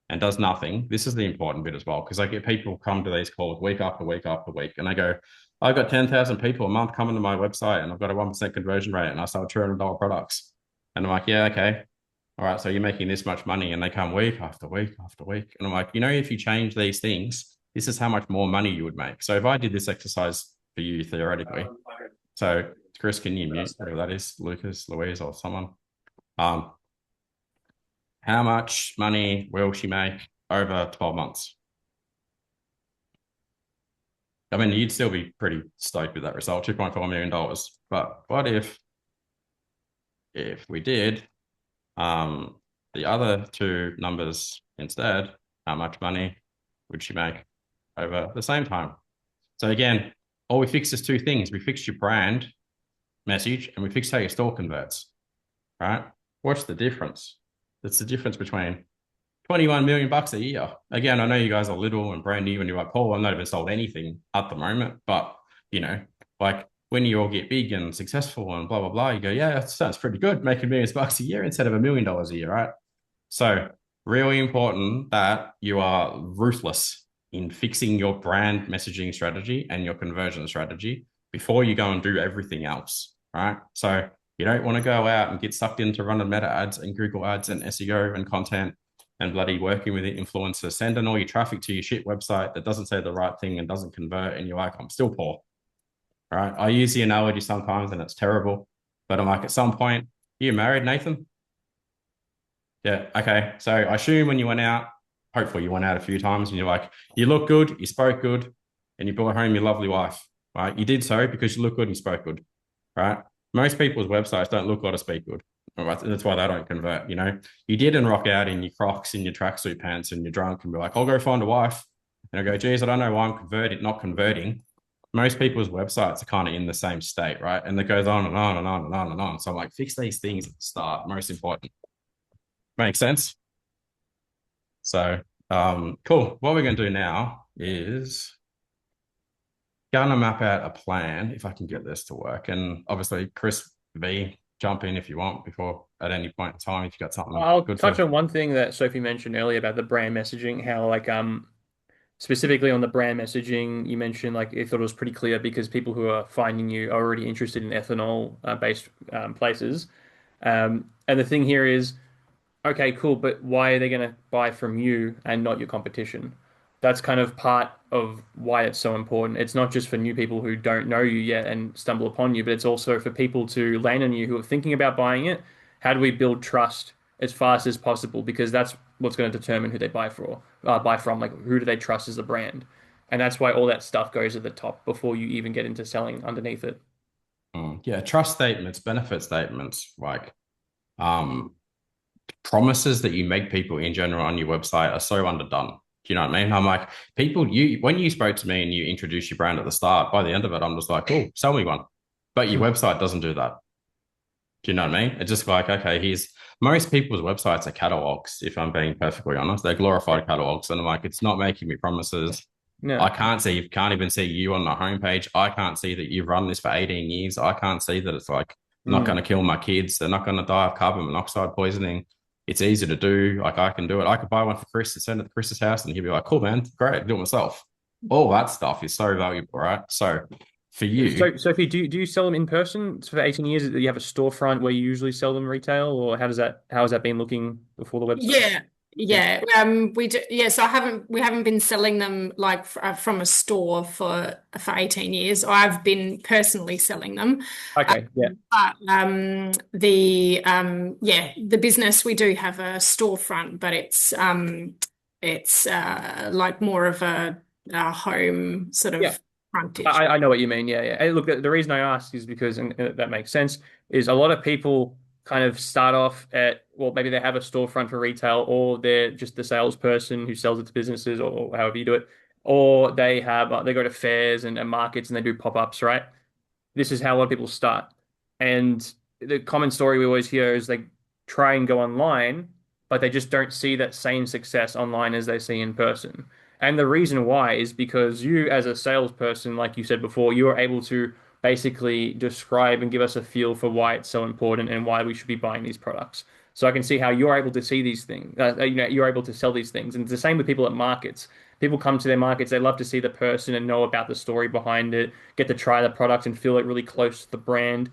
and does nothing, this is the important bit as well, because I get people come to these calls week after week after week, and I go, I've got 10,000 people a month coming to my website and I've got a 1% conversion rate and I sell $200 products. And I'm like, yeah, okay. All right. So you're making this much money. And they come week after week after week. And I'm like, if you change these things, this is how much more money you would make. So if I did this exercise for you theoretically, so Chris, can you mute whatever that is, Lucas, Louise, or someone? How much money will she make over 12 months? I mean, you'd still be pretty stoked with that result, $2.4 million. But what if we did the other two numbers instead? How much money would she make over the same time? So again, all we fixed is two things. We fixed your brand message and we fixed how your store converts, right? What's the difference? It's the difference between 21 million bucks a year. Again, I know you guys are little and brand new and you're like, Paul, I've not even sold anything at the moment. But, like when you all get big and successful and blah, blah, blah, you go, yeah, that sounds pretty good. Making millions bucks a year instead of $1 million a year, right? So really important that you are ruthless in fixing your brand messaging strategy and your conversion strategy before you go and do everything else, right? So you don't want to go out and get sucked into running meta ads and Google ads and SEO and content and bloody working with the influencers, sending all your traffic to your shit website that doesn't say the right thing and doesn't convert, and you're like, I'm still poor. All right. I use the analogy sometimes and it's terrible, but I'm like, at some point, you married, Nathan? Yeah. Okay. So I assume when you went out, hopefully you went out a few times and you're like, you look good, you spoke good, and you brought home your lovely wife, right? You did so because you look good and you spoke good, right? Most people's websites don't look good or speak good. Right? That's why they don't convert. You didn't rock out in your Crocs, in your tracksuit pants, and you're drunk and be like, I'll go find a wife. And I go, geez, I don't know why I'm not converting. Most people's websites are kind of in the same state, right? And it goes on and on and on and on and on. So I'm like, fix these things at the start. Most important. Makes sense? So, cool. What we're going to do now is gonna map out a plan if I can get this to work. And obviously, Chris V, jump in if you want before at any point in time if you got something I'll good touch to. on one thing that Sophie mentioned earlier about the brand messaging, how like specifically on the brand messaging, you mentioned like you thought it was pretty clear because people who are finding you are already interested in ethanol based places. And the thing here is, okay, cool, but why are they going to buy from you and not your competition? That's kind of part of why it's so important. It's not just for new people who don't know you yet and stumble upon you, but it's also for people to land on you who are thinking about buying it. How do we build trust as fast as possible? Because that's what's going to determine who they buy from. Like, who do they trust as a brand? And that's why all that stuff goes at the top before you even get into selling underneath it. Yeah, trust statements, benefit statements, like um promises that you make people in general on your website are so underdone. Do you know what I mean? I'm like, people, when you spoke to me and you introduced your brand at the start, by the end of it, I'm just like, oh, sell me one. But your website doesn't do that. Do you know what I mean? It's just like, okay, most people's websites are catalogs, if I'm being perfectly honest. They're glorified catalogs. And I'm like, it's not making me promises. No. I can't even see you on the homepage. I can't see that you've run this for 18 years. I can't see that it's like not going to kill my kids. They're not going to die of carbon monoxide poisoning. It's easy to do. Like I can do it. I could buy one for Chris and send it to Chris's house and he'd be like, cool, man, great, do it myself. All that stuff is so valuable, right? So for you, So, Sophie, do you sell them in person? So for 18 years, do you have a storefront where you usually sell them retail, or how has that been looking before the website? Yeah, Yeah. yeah. We do. Yeah, so we haven't been selling them like from a store for 18 years. I've been personally selling them. Okay. Yeah. But the business, we do have a storefront, but It's like more of a home sort Yeah. of frontage. I know what you mean. Yeah, yeah. Hey, look, the reason I ask is because, and that makes sense, is a lot of people kind of start off at, well, maybe they have a storefront for retail, or they're just the salesperson who sells it to businesses, or however you do it, or they have they go to fairs and markets and they do pop-ups, right? This is how a lot of people start. And the common story we always hear is they try and go online, but they just don't see that same success online as they see in person. And the reason why is because you, as a salesperson, like you said before, you are able to basically describe and give us a feel for why it's so important and why we should be buying these products. So I can see how you're able to see these things. You're able to sell these things, and it's the same with people at markets. People come to their markets, they love to see the person and know about the story behind it, get to try the product and feel it really close to the brand.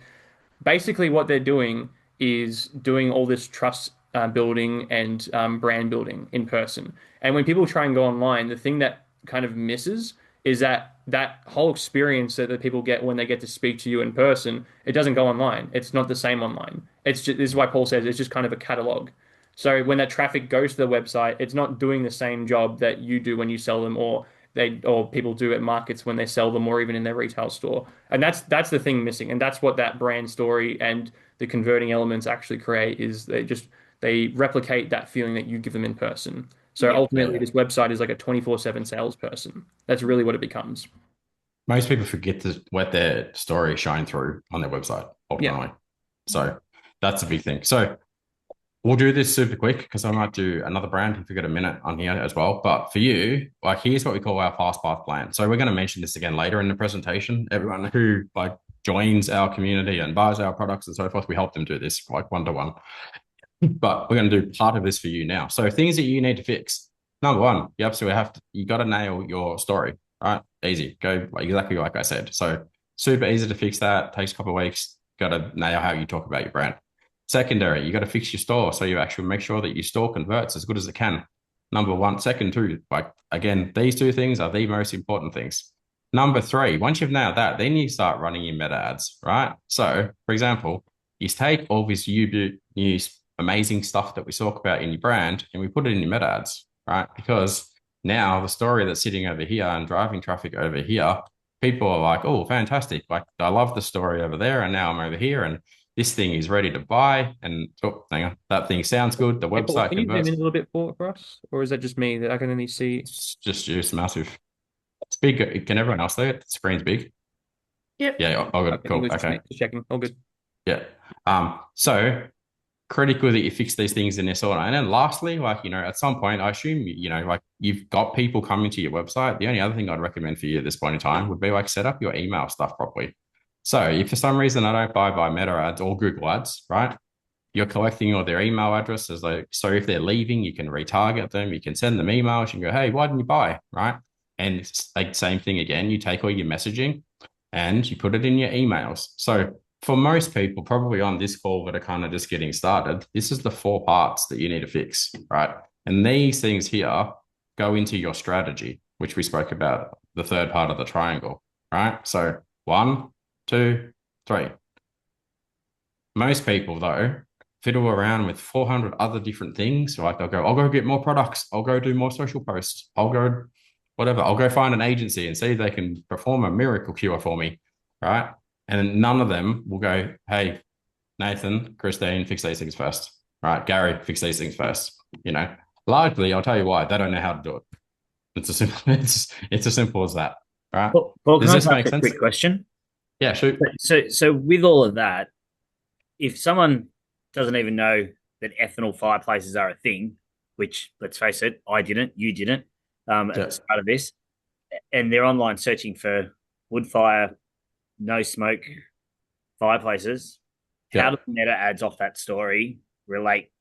Basically, what they're doing is doing all this trust building and brand building in person. And when people try and go online, the thing that kind of misses is that whole experience that the people get when they get to speak to you in person, it doesn't go online. It's not the same online. It's just, this is why Paul says it's just kind of a catalog. So when that traffic goes to the website, it's not doing the same job that you do when you sell them, or people do at markets when they sell them, or even in their retail store. And that's the thing missing, and that's what that brand story and the converting elements actually create, is they replicate that feeling that you give them in person. So Yep. ultimately, this website is like a 24/7 salesperson. That's really what it becomes. Most people forget to let their story shine through on their website Yeah. ultimately. So that's a big thing. So we'll do this super quick because I might do another brand if we got a minute on here as well. But for you, like, here's what we call our fast path plan. So we're going to mention this again later in the presentation. Everyone who like joins our community and buys our products and so forth, we help them do this like one-to-one. But we're going to do part of this for you now. So things that you need to fix. Number one, you absolutely have to, you got to nail your story, right? Easy. Go exactly like I said. So super easy to fix that. Takes a couple of weeks. Got to nail how you talk about your brand. Secondary, you got to fix your store. So you actually make sure that your store converts as good as it can. Number one. Second, two, like, again, these two things are the most important things. Number three, once you've nailed that, then you start running your meta ads, right? So, for example, you take all this new amazing stuff that we talk about in your brand and we put it in your meta ads, right? Because now the story that's sitting over here and driving traffic over here, people are like, oh, fantastic. Like, I love the story over there. And now I'm over here and this thing is ready to buy. And oh, hang on, that thing sounds good. The Hey, Paul, website can you zoom in converts. a little bit for us, or is that just me that I can only see? It's just massive. It's big. Can everyone else see it? The screen's big. Yep. Yeah, oh, good. Okay, Cool. just Okay. checking. All good. Yeah. So critical that you fix these things in this order. And then lastly, like, at some point, I assume, like, you've got people coming to your website. The only other thing I'd recommend for you at this point in time would be like set up your email stuff properly. So if for some reason I don't buy by Meta ads or Google ads, right? You're collecting all their email addresses. Like, so if they're leaving, you can retarget them. You can send them emails. You can go, hey, why didn't you buy? Right. And it's like same thing again. You take all your messaging and you put it in your emails. So for most people, probably on this call that are kind of just getting started, this is the 4 parts that you need to fix, right? And these things here go into your strategy, which we spoke about, the third part of the triangle, right? So 1, 2, 3. Most people, though, fiddle around with 400 other different things. Like, they'll go, I'll go get more products. I'll go do more social posts. I'll go whatever. I'll go find an agency and see if they can perform a miracle cure for me, right? And none of them will go, hey, Nathan, Christine, fix these things first, right? Gary, fix these things first. Largely, I'll tell you why, they don't know how to do it. It's as simple, it's as simple as that, right? Paul, Does can I this just make ask a sense? quick question? Yeah, shoot. So with all of that, if someone doesn't even know that ethanol fireplaces are a thing, which, let's face it, I didn't, you didn't, at the start of this, and they're online searching for wood fire, no smoke fireplaces, how do the meta ads off that story relate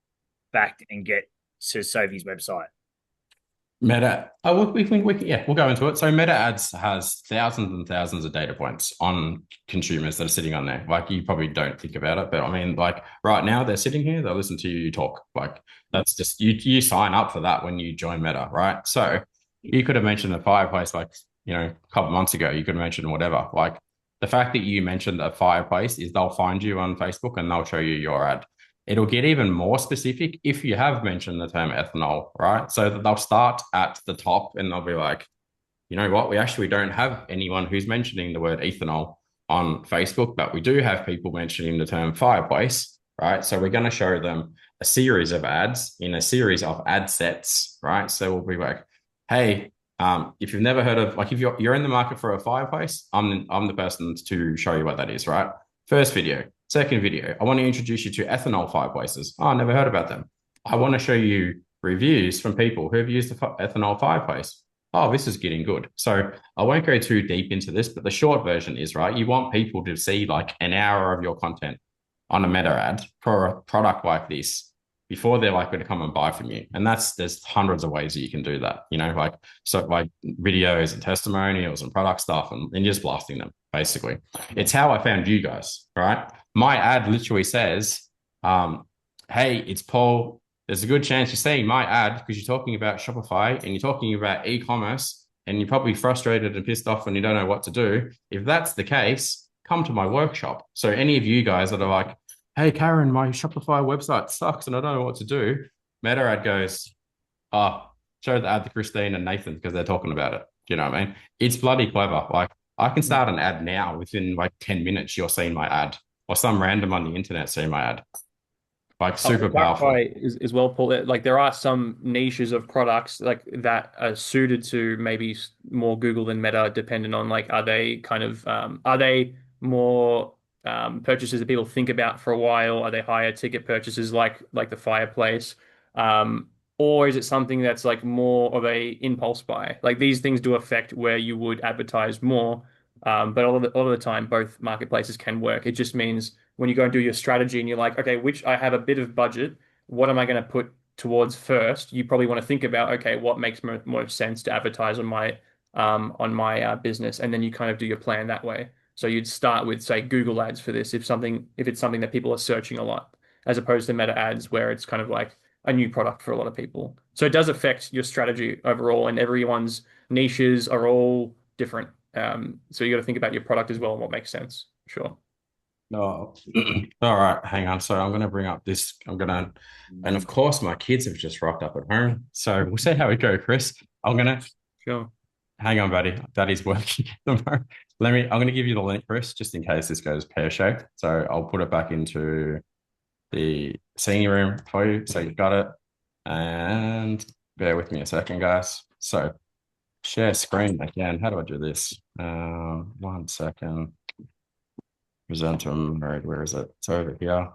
back and get to Sophie's website? Meta, we'll go into it. So Meta ads has thousands and thousands of data points on consumers that are sitting on there. Like, you probably don't think about it, but I mean, like, right now they're sitting here, they listen to you talk. Like, that's just, you sign up for that when you join Meta, right? So you could have mentioned a fireplace, like, a couple of months ago, you could have mentioned whatever. Like, the fact that you mentioned a fireplace is they'll find you on Facebook and they'll show you your ad. It'll get even more specific if you have mentioned the term ethanol, right? So that they'll start at the top and they'll be like, you know what, we actually don't have anyone who's mentioning the word ethanol on Facebook, but we do have people mentioning the term fireplace, right? So we're going to show them a series of ads in a series of ad sets, right? So we'll be like, hey, if you've never heard of, like, if you're in the market for a fireplace, I'm the person to show you what that is, right? First video. Second video, I want to introduce you to ethanol fireplaces. Oh, I never heard about them. I want to show you reviews from people who have used the ethanol fireplace. Oh, this is getting good. So I won't go too deep into this, but the short version is, right, you want people to see like an hour of your content on a meta ad for a product like this before they're likely to come and buy from you. And there's hundreds of ways that you can do that, like, so like videos and testimonials and product stuff and just blasting them, basically. It's how I found you guys, right? My ad literally says, hey, it's Paul. There's a good chance you're seeing my ad because you're talking about Shopify and you're talking about e-commerce and you're probably frustrated and pissed off and you don't know what to do. If that's the case, come to my workshop. So any of you guys that are like, hey, Karen, my Shopify website sucks and I don't know what to do, meta ad goes, show the ad to Christine and Nathan because they're talking about it. Do you know what I mean? It's bloody clever. Like, I can start an ad now within like 10 minutes, you're seeing my ad, or some random on the internet seeing my ad. Like, super powerful. Is well, Paul. Like there are some niches of products like that are suited to maybe more Google than Meta, depending on like are they more purchases that people think about for a while? Are they higher ticket purchases like the fireplace? Or is it something that's like more of a impulse buy? Like these things do affect where you would advertise more. But all of the time, both marketplaces can work. It just means when you go and do your strategy and you're like, okay, which I have a bit of budget, what am I going to put towards first? You probably want to think about, okay, what makes more sense to advertise on my business, and then you kind of do your plan that way. So you'd start with, say, Google ads for this if it's something that people are searching a lot, as opposed to Meta ads where it's kind of like a new product for a lot of people. So it does affect your strategy overall, and everyone's niches are all different. So you got to think about your product as well and what makes sense. Sure. No. All right, hang on. So I'm going to bring up this. And of course, my kids have just rocked up at home. So we'll see how we go, Chris. Sure. Hang on, buddy. Daddy's working at the moment. I'm going to give you the link, Chris, just in case this goes pear-shaped. So I'll put it back into the senior room for you. So you've got it. And bear with me a second, guys. So share screen again. How do I do this? 1 second. Presentum, right? Where is it? It's over here.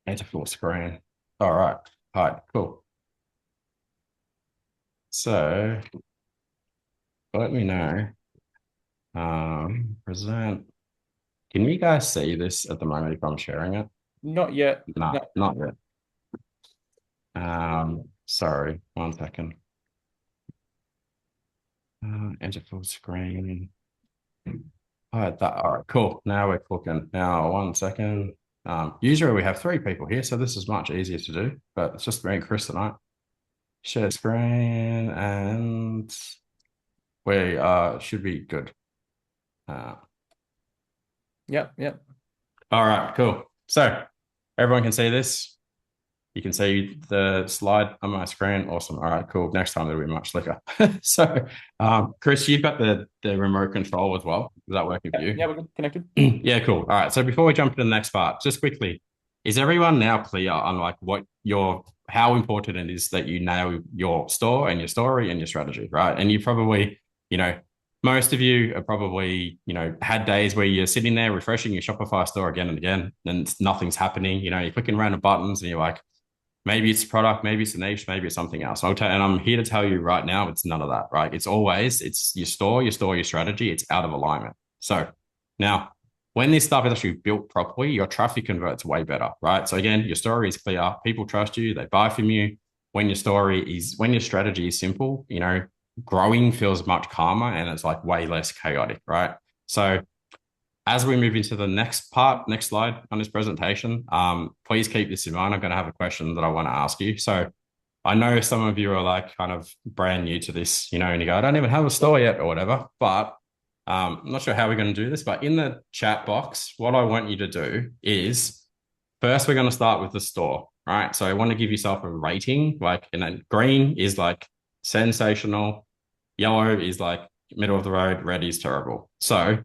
Enter full screen. All right. Cool. So let me know. Present. Can you guys see this at the moment if I'm sharing it? Not yet. No, not yet. Sorry, 1 second. Enter full screen. All right, cool. Now we're cooking. Now, 1 second. Usually we have 3 people here, so this is much easier to do, but it's just me and Chris tonight. Share screen, and we should be good. Yep. All right, cool. So everyone can see this. You can see the slide on my screen. Awesome. All right, cool. Next time it'll be much slicker. So, Chris, you've got the remote control as well. Is that working for you? Yeah, we're connected. Yeah, cool. All right. So before we jump into the next part, just quickly, is everyone now clear on like how important it is that you nail your store and your story and your strategy, right? And you probably, most of you are probably, had days where you're sitting there refreshing your Shopify store again and again, and nothing's happening. You're clicking random buttons and you're like, maybe it's a product, maybe it's a niche, maybe it's something else. And I'm here to tell you right now, it's none of that, right? It's your store, your strategy. It's out of alignment. So now, when this stuff is actually built properly, your traffic converts way better, right? So again, your story is clear. People trust you. They buy from you. When your strategy is simple, growing feels much calmer and it's like way less chaotic, right? So as we move into the next slide on this presentation, please keep this in mind. I'm going to have a question that I want to ask you. So I know some of you are like kind of brand new to this, and you go, I don't even have a store yet or whatever, but I'm not sure how we're going to do this, but in the chat box, what I want you to do is first we're going to start with the store, right? So I want to give yourself a rating. Like, green is like sensational, yellow is like middle of the road, red is terrible. So,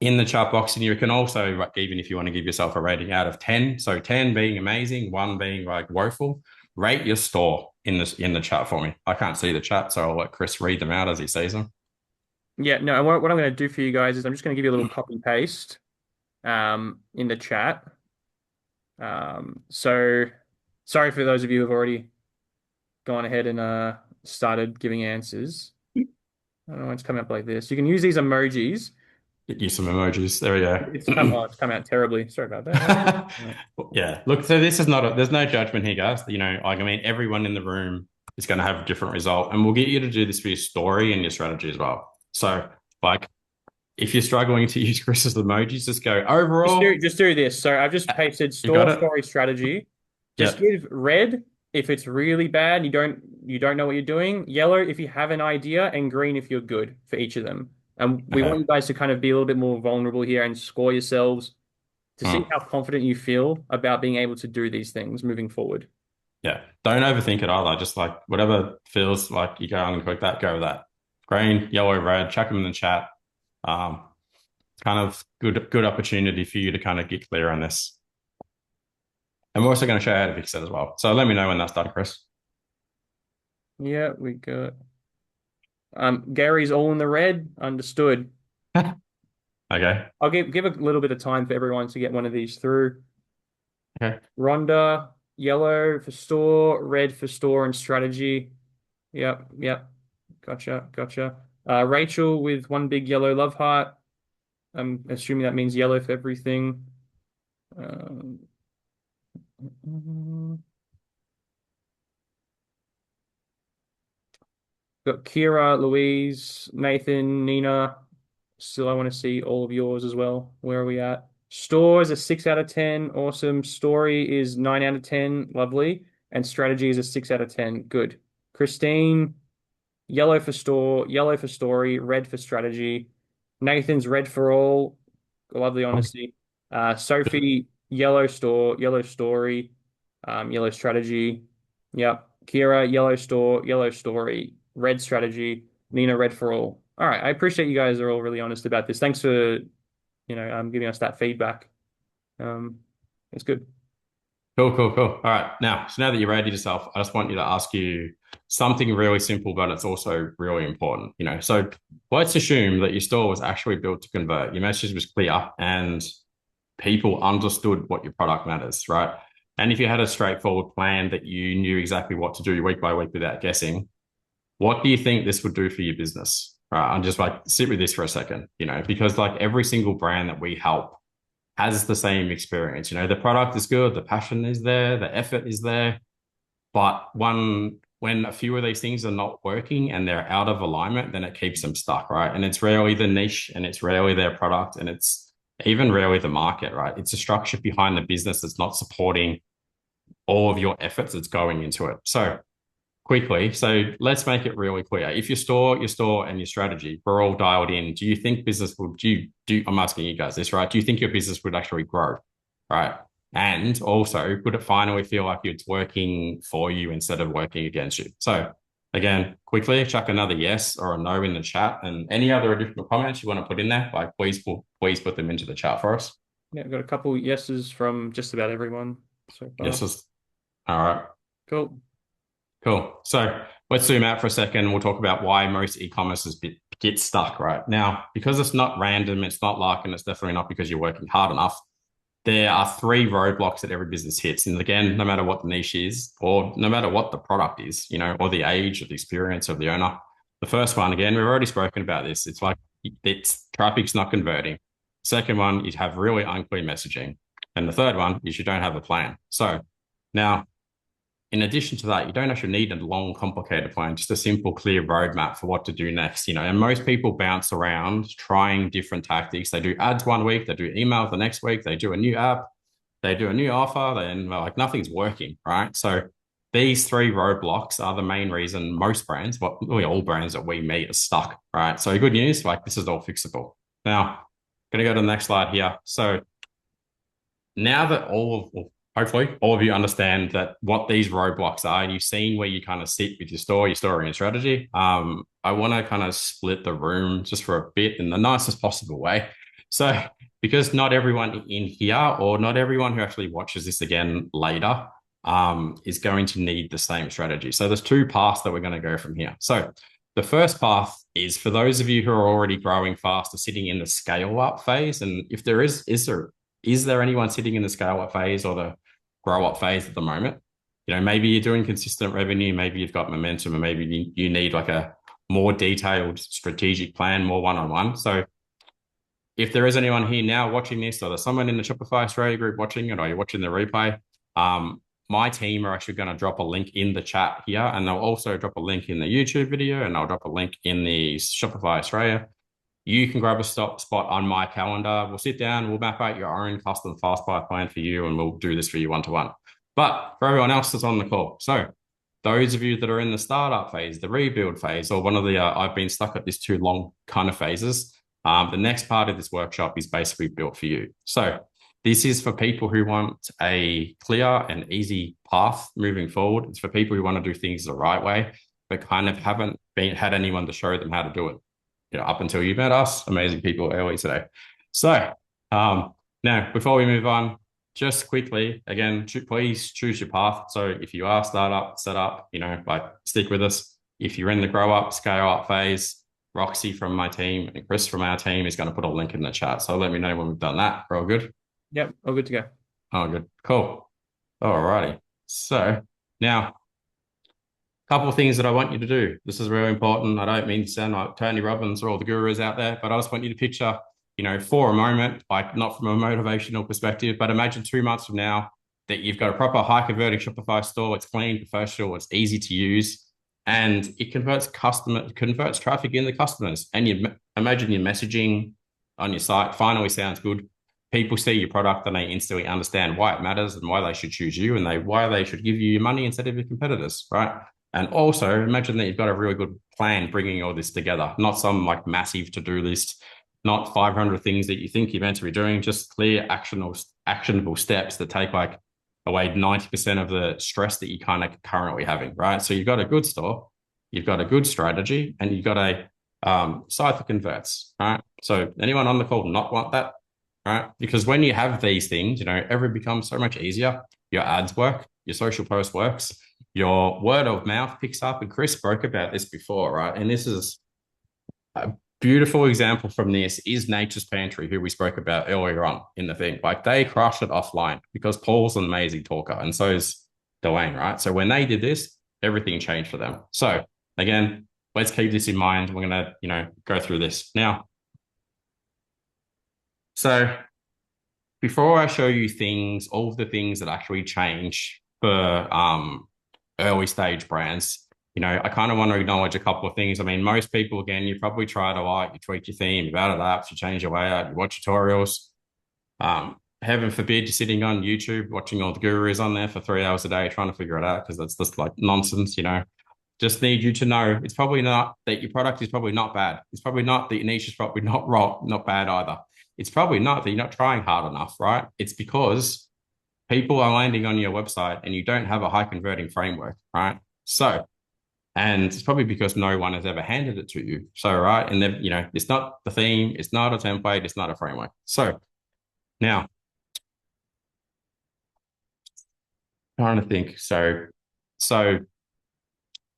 in the chat box, and you can also, even if you want to give yourself a rating out of 10, so 10 being amazing, 1 being like woeful, rate your store in the chat for me. I can't see the chat, so I'll let Chris read them out as he sees them. Yeah, no, what I'm going to do for you guys is I'm just going to give you a little copy paste in the chat. So sorry for those of you who've already gone ahead and started giving answers. I don't know, it's coming up like this. You can use these emojis. Get you some emojis. There we go. It's come out terribly. Sorry about that. Yeah. Look, so this is not there's no judgment here, guys. Like, I mean, everyone in the room is going to have a different result, and we'll get you to do this for your story and your strategy as well. So, like, if you're struggling to use Chris's emojis, just go overall. Just do this. So I've just pasted You got store it? story strategy. Just Yeah. give red if it's really bad, you don't know what you're doing, yellow if you have an idea, and green if you're good for each of them. And we want Okay. you guys to kind of be a little bit more vulnerable here and score yourselves to see Mm. how confident you feel about being able to do these things moving forward. Yeah. Don't overthink it either. Just like whatever feels like you go and click that, go with that. Green, yellow, red, chuck them in the chat. Um, Kind of good opportunity for you to kind of get clear on this. And we're also going to show you how to fix it as well. So let me know when that's done, Chris. Yeah, we got Gary's all in the red. Understood. Okay. I'll give a little bit of time for everyone to get one of these through. Okay. Rhonda, yellow for store, red for store and strategy. Yep. Gotcha. Rachel with one big yellow love heart. I'm assuming that means yellow for everything. Um, got Kira, Louise, Nathan, Nina. Still, I want to see all of yours as well. Where are we at? Store is a 6 out of 10. Awesome. Story is 9 out of 10. Lovely. And strategy is a 6 out of 10. Good. Christine, yellow for store, yellow for story, red for strategy. Nathan's red for all. Lovely honesty. Sophie, yellow store, yellow story, yellow strategy. Yep. Kira, yellow store, yellow story, red strategy. Nina, red for all. All right. I appreciate you guys are all really honest about this. Thanks for, giving us that feedback. It's good. Cool. All right. So now that you're ready yourself, I just want you to ask you something really simple, but it's also really important. So let's assume that your store was actually built to convert. Your message was clear and people understood what your product matters, right? And if you had a straightforward plan that you knew exactly what to do week by week without guessing, what do you think this would do for your business? Right. And just like sit with this for a second, because like every single brand that we help has the same experience. The product is good, the passion is there, the effort is there. But when a few of these things are not working and they're out of alignment, then it keeps them stuck, right? And it's rarely the niche and it's rarely their product and it's even rarely the market, right? It's a structure behind the business that's not supporting all of your efforts that's going into it. So quickly, let's make it really clear. If your store and your strategy were all dialed in, do you think business would I'm asking you guys this, right? Do you think your business would actually grow? Right. And also, would it finally feel like it's working for you instead of working against you? So again, quickly chuck another yes or a no in the chat, and any other additional comments you want to put in there, like please put them into the chat for us. Yeah, I've got a couple yeses from just about everyone so far. Yeses. All right. Cool. So let's zoom out for a second. We'll talk about why most e-commerce get stuck right now. Because it's not random, it's not luck, and it's definitely not because you're working hard enough. There are 3 roadblocks that every business hits. And again, no matter what the niche is, or no matter what the product is, or the age or the experience of the owner. The first one, again, we've already spoken about this. It's like traffic's not converting. Second one, you have really unclear messaging. And the third one is you don't have a plan. So now, in addition to that, you don't actually need a long, complicated plan, just a simple, clear roadmap for what to do next. And most people bounce around trying different tactics. They do ads one week, they do email the next week, they do a new app, they do a new offer, then like nothing's working, right? So these three roadblocks are the main reason most brands, well, really all brands that we meet, are stuck, right? So good news, like this is all fixable. Now, going to go to the next slide here. So now that hopefully all of you understand that what these roadblocks are, and you've seen where you kind of sit with your store, your story and strategy, I want to kind of split the room just for a bit in the nicest possible way. So because not everyone in here, or not everyone who actually watches this again later, is going to need the same strategy. So there's two paths that we're going to go from here. So the first path is for those of you who are already growing fast or sitting in the scale up phase. And if there is there anyone sitting in the scale up phase or the grow up phase at the moment? You know, maybe you're doing consistent revenue, maybe you've got momentum, and maybe you need like a more detailed strategic plan, more one-on-one. So if there is anyone here now watching this, or there's someone in the Shopify Australia group watching it, or you're watching the replay, my team are actually going to drop a link in the chat here, and they'll also drop a link in the YouTube video, and I'll drop a link in the Shopify Australia. You can grab a spot on my calendar. We'll sit down, we'll map out your own custom fast buy plan for you, and we'll do this for you one-to-one. But for everyone else that's on the call, so those of you that are in the startup phase, the rebuild phase, or one of the I've been stuck at this too long kind of phases, the next part of this workshop is basically built for you. So this is for people who want a clear and easy path moving forward. It's for people who want to do things the right way, but kind of haven't had anyone to show them how to do it. You know, up until you met us, amazing people early today. So now, before we move on, just quickly, again, please choose your path. So if you are startup, set up, you know, like stick with us. If you're in the grow up, scale up phase, Roxy from my team and Chris from our team is going to put a link in the chat. So let me know when we've done that. We're all good? Yep, all good to go. Oh, good. Cool. All righty. So now, couple of things that I want you to do. This is really important. I don't mean to sound like Tony Robbins or all the gurus out there, but I just want you to picture, you know, for a moment, like not from a motivational perspective, but imagine 2 months from now that you've got a proper high converting Shopify store. It's clean, professional, it's easy to use, and it converts traffic in the customers. And you imagine your messaging on your site finally sounds good. People see your product and they instantly understand why it matters and why they should choose you, and why they should give you your money instead of your competitors, right? And also imagine that you've got a really good plan bringing all this together, not some like massive to-do list, not 500 things that you think you're meant to be doing, just clear actionable steps that take like away 90% of the stress that you're kind of currently having, right? So you've got a good store, you've got a good strategy, and you've got a site that converts, right? So anyone on the call not want that, right? Because when you have these things, you know, everything becomes so much easier. Your ads work, your social post works, your word of mouth picks up. And Chris spoke about this before, right? And this is a beautiful example from this is Nature's Pantry, who we spoke about earlier on in the thing. Like they crushed it offline because Paul's an amazing talker, and so is Dwayne, right? So when they did this, everything changed for them. So again, let's keep this in mind. We're going to, you know, go through this now. So before I show you things, all of the things that actually change for early stage brands, you know, I kind of want to acknowledge a couple of things. I mean, most people, again, you probably try to you tweak your theme, you've added apps, you change your layout, you watch tutorials. Heaven forbid you're sitting on YouTube watching all the gurus on there for 3 hours a day trying to figure it out, because that's just like nonsense, you know. Just need you to know it's probably not that your product is probably not bad. It's probably not that your niche is probably not bad either. It's probably not that you're not trying hard enough, right? It's because people are landing on your website and you don't have a high converting framework, right? So, and it's probably because no one has ever handed it to you. So, right. And then, you know, it's not the theme, it's not a template, it's not a framework. So now, trying to think. So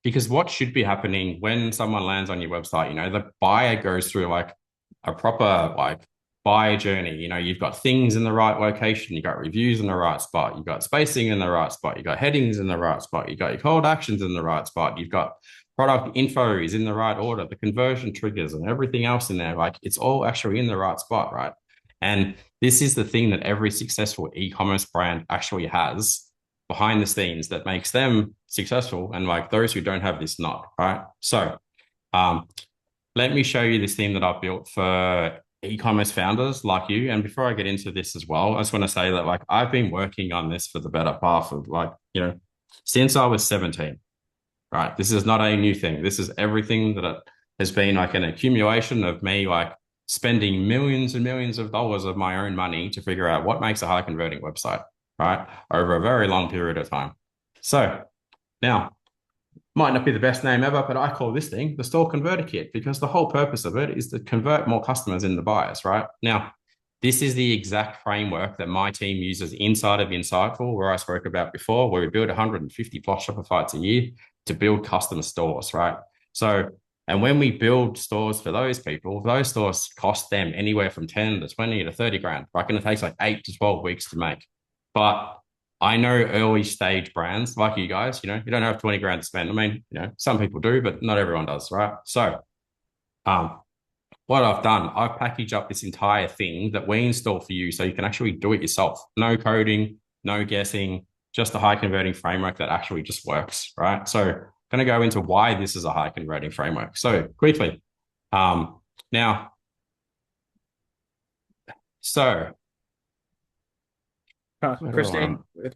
because what should be happening when someone lands on your website, you know, the buyer goes through like a proper like buyer journey. You know, you've got things in the right location, you've got reviews in the right spot, you've got spacing in the right spot, you've got headings in the right spot, you've got your call to actions in the right spot, you've got product info is in the right order, the conversion triggers and everything else in there. Like it's all actually in the right spot, right? And this is the thing that every successful e-commerce brand actually has behind the scenes that makes them successful, and like those who don't have this not, right? So let me show you this theme that I've built for e-commerce founders like you. And before I get into this as well, I just want to say that like I've been working on this for the better part of like, you know, since I was 17, right? This is not a new thing. This is everything that has been like an accumulation of me like spending millions and millions of dollars of my own money to figure out what makes a high converting website, right? Over a very long period of time. So now, might not be the best name ever, but I call this thing the store converter kit because the whole purpose of it is to convert more customers into buyers, right? Now, this is the exact framework that my team uses inside of Insightful, where I spoke about before, where we build 150 plus Shopify a year to build custom stores, right? So, and when we build stores for those people, those stores cost them anywhere from 10 to 20 to 30 grand, right? And it takes like 8 to 12 weeks to make. But I know early stage brands like you guys, you don't have 20 grand to spend. I mean, some people do, but not everyone does, right? So, what I've done, I've packaged up this entire thing that we install for you so you can actually do it yourself. No coding, no guessing, just a high converting framework that actually just works, right? So, I'm going to go into why this is a high converting framework. So, quickly, now, so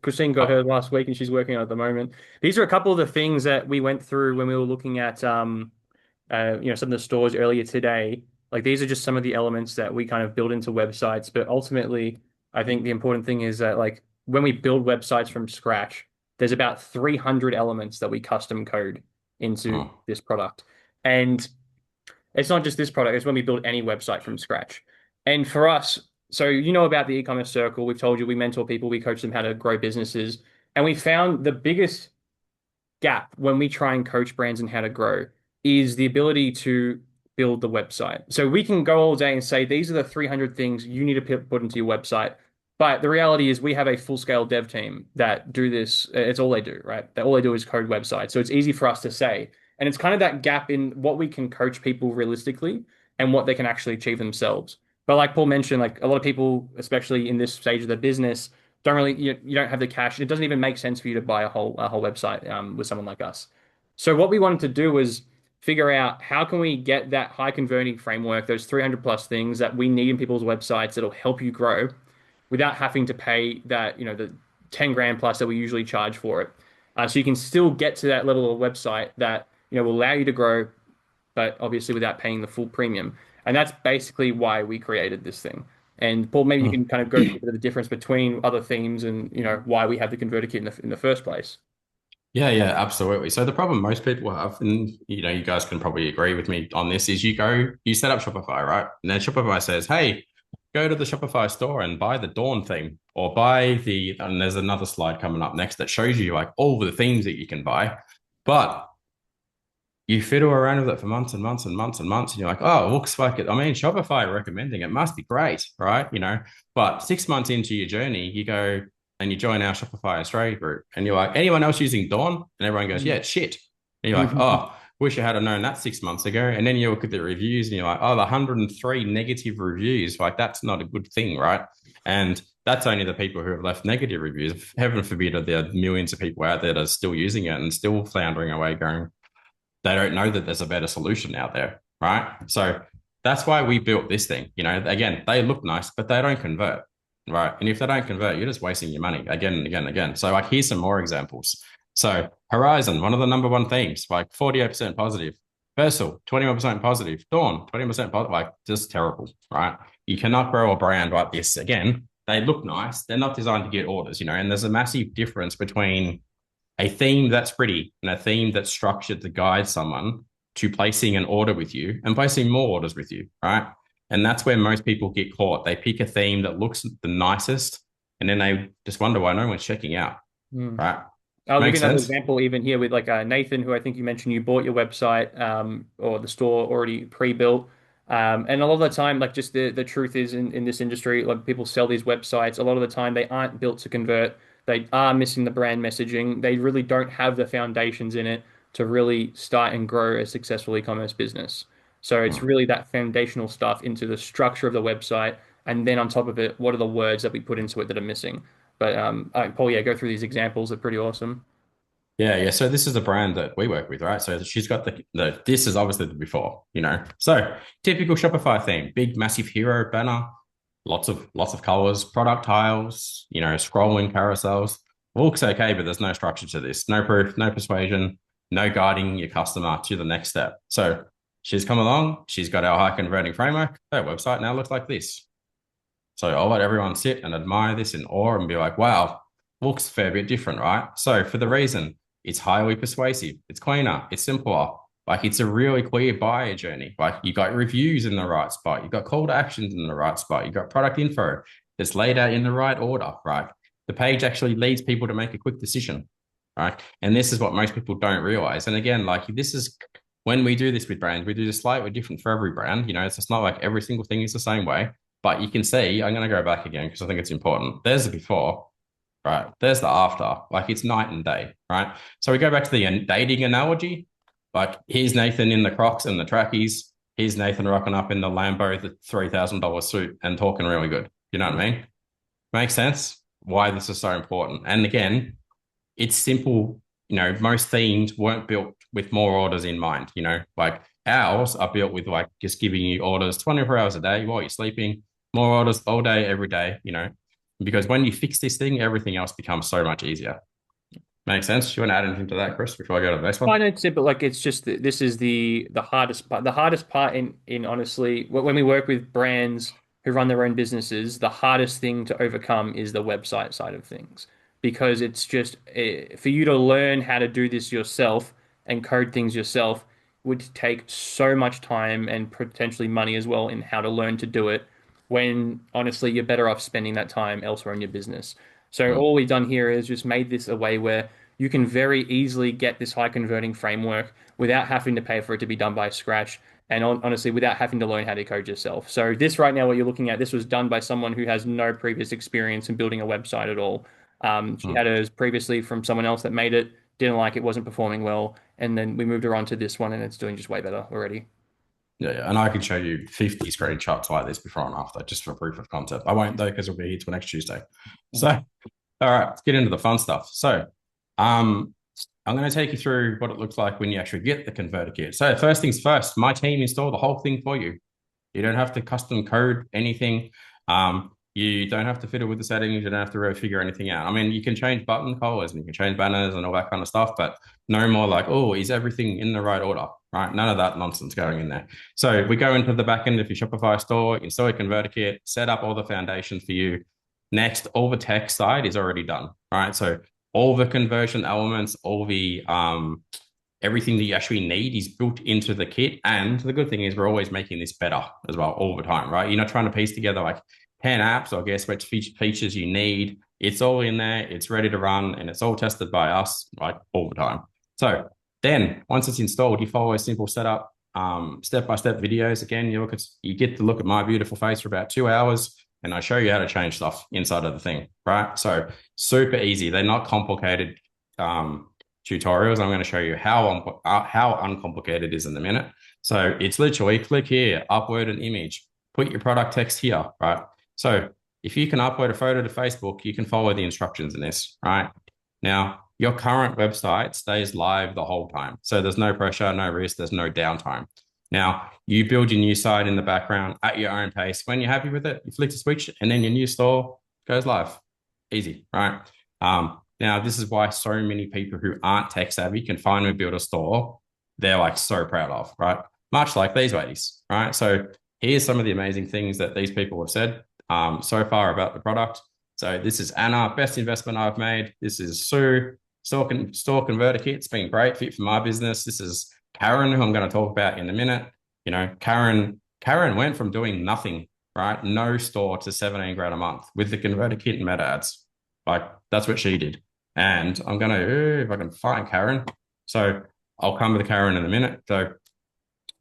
Christine got her last week and she's working on it at the moment. These are a couple of the things that we went through when we were looking at some of the stores earlier today. Like these are just some of the elements that we kind of build into websites. But ultimately, I think the important thing is that like when we build websites from scratch, there's about 300 elements that we custom code into this product. And it's not just this product, it's when we build any website from scratch. And for us, so you know about the e-commerce circle, we've told you we mentor people, we coach them how to grow businesses. And we found the biggest gap when we try and coach brands and how to grow is the ability to build the website. So we can go all day and say, these are the 300 things you need to put into your website. But the reality is we have a full-scale dev team that do this. It's all they do, right? All they do is code websites. So it's easy for us to say. And it's kind of that gap in what we can coach people realistically and what they can actually achieve themselves. But like Paul mentioned, like a lot of people, especially in this stage of the business, don't really you don't have the cash. It doesn't even make sense for you to buy a whole website with someone like us. So what we wanted to do was figure out how can we get that high converting framework, those 300 plus things that we need in people's websites that'll help you grow without having to pay that, the 10 grand plus that we usually charge for it. So you can still get to that level of website that, will allow you to grow, but obviously without paying the full premium. And that's basically why we created this thing. And Paul, maybe you can kind of go through the difference between other themes and, why we have the converter kit in the first place. Yeah, absolutely. So the problem most people have, and you guys can probably agree with me on this, is you set up Shopify, right? And then Shopify says, hey, go to the Shopify store and buy the Dawn theme or and there's another slide coming up next that shows you like all the themes that you can buy. But you fiddle around with it for months and months and months and months, and you're like, oh, it looks like it. I mean, Shopify recommending it must be great, right? But 6 months into your journey, you go and you join our Shopify Australia group, and you're like, anyone else using Dawn? And everyone goes, yeah, it's shit. And you're like, oh, wish I had known that 6 months ago. And then you look at the reviews, and you're like, oh, the 103 negative reviews, like that's not a good thing, right? And that's only the people who have left negative reviews. Heaven forbid, there are millions of people out there that are still using it and still floundering away, going, they don't know that there's a better solution out there, right? So that's why we built this thing. Again, they look nice, but they don't convert, right? And if they don't convert, you're just wasting your money again and again and again. So like, here's some more examples. So Horizon, one of the number one themes, like 48% positive. Versal, 21% positive. Dawn, 20% positive. Like, just terrible, right? You cannot grow a brand like this. Again, they look nice. They're not designed to get orders, and there's a massive difference between a theme that's pretty and a theme that's structured to guide someone to placing an order with you and placing more orders with you, right? And that's where most people get caught. They pick a theme that looks the nicest, and then they just wonder why no one's checking out, right? I'll give you another example even here with like Nathan, who I think you mentioned you bought your website or the store already pre-built. And a lot of the time, like just the truth is in this industry, like people sell these websites, a lot of the time they aren't built to convert. They are missing the brand messaging. They really don't have the foundations in it to really start and grow a successful e-commerce business. So it's really that foundational stuff into the structure of the website. And then on top of it, what are the words that we put into it that are missing? But Paul, go through these examples. They're pretty awesome. Yeah. So this is a brand that we work with, right? So she's got this is obviously the before, So typical Shopify theme, big, massive hero banner, lots of colors, product tiles, scrolling carousels. Looks okay, but there's no structure to this. No proof, no persuasion, no guiding your customer to the next step. So she's come along. She's got our high converting framework. Her website now looks like this. So I'll let everyone sit and admire this in awe and be like, wow, looks a fair bit different, right? So for the reason, it's highly persuasive, it's cleaner, it's simpler. Like it's a really clear buyer journey. Like you got reviews in the right spot, you got call to actions in the right spot, you got product info that's laid out in the right order, right? The page actually leads people to make a quick decision, right? And this is what most people don't realize. And again, like this is when we do this with brands, we do this slightly different for every brand. You know, it's just not like every single thing is the same way. But you can see, I'm going to go back again because I think it's important. There's the before, right? There's the after. Like it's night and day, right? So we go back to the dating analogy. Like here's Nathan in the Crocs and the trackies. Here's Nathan rocking up in the Lambo, the $3,000 suit and talking really good. You know what I mean? Makes sense why this is so important. And again, it's simple. You know, most themes weren't built with more orders in mind. You know, like ours are built with like just giving you orders 24 hours a day while you're sleeping, more orders all day, every day, you know, because when you fix this thing, everything else becomes so much easier. Makes sense. You want to add anything to that, Chris, before I go to the next one? I don't see, but like it's just this is the hardest part. The hardest part in honestly, when we work with brands who run their own businesses, the hardest thing to overcome is the website side of things because it's just for you to learn how to do this yourself and code things yourself would take so much time and potentially money as well in how to learn to do it. When honestly, you're better off spending that time elsewhere in your business. So Mm. all we've done here is just made this a way where you can very easily get this high converting framework without having to pay for it to be done by scratch and honestly without having to learn how to code yourself. So this right now, what you're looking at, this was done by someone who has no previous experience in building a website at all. She Mm. had it previously from someone else that made it, didn't like it, wasn't performing well, and then we moved her on to this one and it's doing just way better already. Yeah, yeah. And I can show you 50 screenshots like this before and after, just for proof of concept. I won't though, because it'll be here till next Tuesday. So, all right, let's get into the fun stuff. So, I'm going to take you through what it looks like when you actually get the converter kit. So, first things first, my team install the whole thing for you. You don't have to custom code anything. You don't have to fiddle with the settings. You don't have to really figure anything out. I mean, you can change button colors and you can change banners and all that kind of stuff, but no more like, oh, is everything in the right order? Right? None of that nonsense going in there. So we go into the back end of your Shopify store, install your converter kit, set up all the foundations for you. Next, all the tech side is already done. Right. So all the conversion elements, all the everything that you actually need is built into the kit. And the good thing is we're always making this better as well all the time, right? You're not trying to piece together like 10 apps or guess which features you need. It's all in there, it's ready to run, and it's all tested by us like all the time. So then once it's installed, you follow a simple setup, step-by-step videos. Again, you get to look at my beautiful face for about 2 hours, and I show you how to change stuff inside of the thing, right? So super easy. They're not complicated tutorials. I'm going to show you how uncomplicated it is in a minute. So it's literally click here, upload an image, put your product text here, right? So if you can upload a photo to Facebook, you can follow the instructions in this, right? Now, your current website stays live the whole time. So there's no pressure, no risk, there's no downtime. Now, you build your new site in the background at your own pace. When you're happy with it, you flick the switch and then your new store goes live. Easy, right? Now, this is why so many people who aren't tech savvy can finally build a store they're like so proud of, right? Much like these ladies, right? So here's some of the amazing things that these people have said so far about the product. So this is Anna, best investment I've made. This is Sue, store converter kit. It's been a great fit for my business. This is Karen, who I'm going to talk about in a minute. You know, Karen went from doing nothing, right? No store to 17 grand a month with the converter kit and meta ads. Like that's what she did. And I'm going to, if I can find Karen. So I'll come with Karen in a minute. So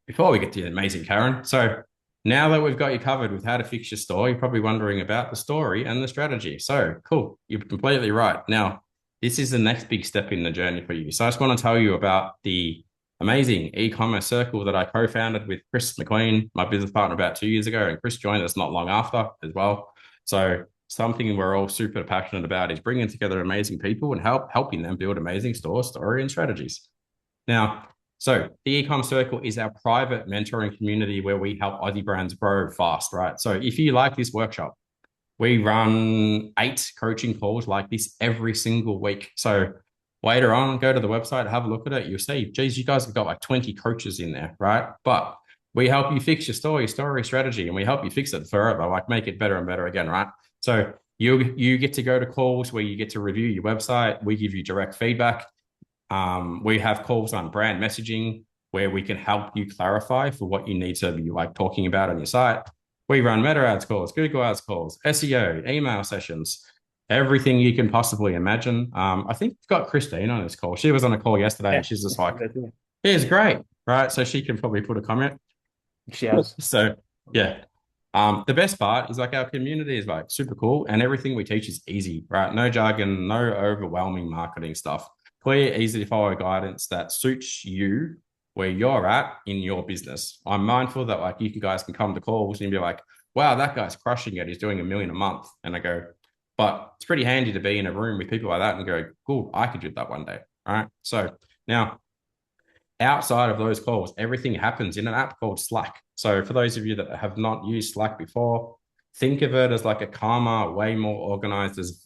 before we get to the amazing Karen, so now that we've got you covered with how to fix your store, you're probably wondering about the story and the strategy. So cool. You're completely right. Now, this is the next big step in the journey for you. So I just want to tell you about the amazing e-commerce circle that I co-founded with Chris McQueen, my business partner, about 2 years ago. And Chris joined us not long after as well. So something we're all super passionate about is bringing together amazing people and helping them build amazing store story and strategies. Now, so the e-com circle is our private mentoring community where we help Aussie brands grow fast, right? So if you like this workshop, We run 8 coaching calls like this every single week. So later on, go to the website, have a look at it. You'll see, geez, you guys have got like 20 coaches in there, right? But we help you fix your story strategy, and we help you fix it forever, like make it better and better again, right? So you get to go to calls where you get to review your website. We give you direct feedback. We have calls on brand messaging where we can help you clarify for what you need to be like talking about on your site. We run Meta ads calls, Google ads calls, SEO, email sessions, everything you can possibly imagine. I think we've got Christine on this call. She was on a call yesterday, and she's just like, "It's great," right? So she can probably put a comment. She has. So yeah. The best part is like our community is like super cool, and everything we teach is easy, right? No jargon, no overwhelming marketing stuff. Clear, easy to follow guidance that suits you where you're at in your business. I'm mindful that like you guys can come to calls and be like, wow, that guy's crushing it. He's doing $1 million a month. And I go, but it's pretty handy to be in a room with people like that and go, cool, I could do that one day. All right. So now outside of those calls, everything happens in an app called Slack. So for those of you that have not used Slack before, think of it as like a calmer, way more organized as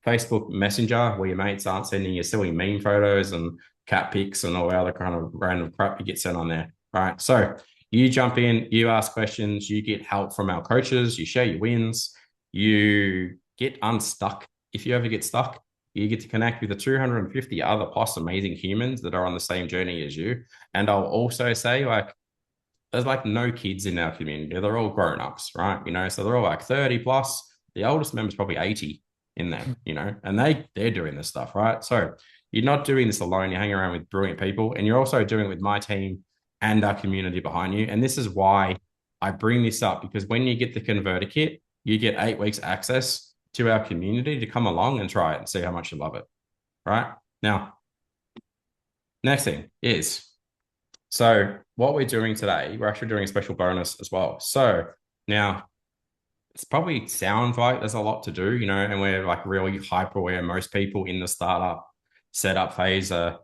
Facebook Messenger, where your mates aren't sending you silly meme photos and cat pics and all the other kind of random crap you get sent on there. Right. So you jump in, you ask questions, you get help from our coaches, you share your wins, you get unstuck. If you ever get stuck, you get to connect with the 250 other plus amazing humans that are on the same journey as you. And I'll also say, like, there's like no kids in our community. They're all grown-ups, right? So they're all like 30 plus. The oldest member's probably 80 in there, and they're doing this stuff, right? So you're not doing this alone. You're hanging around with brilliant people, and you're also doing it with my team and our community behind you. And this is why I bring this up, because when you get the converter kit, you get 8 weeks access to our community to come along and try it and see how much you love it. Right? Now, next thing is, so what we're doing today, we're actually doing a special bonus as well. So now it's probably sounds like there's a lot to do, and we're like really hyper aware. Most people in the startup setup phase are,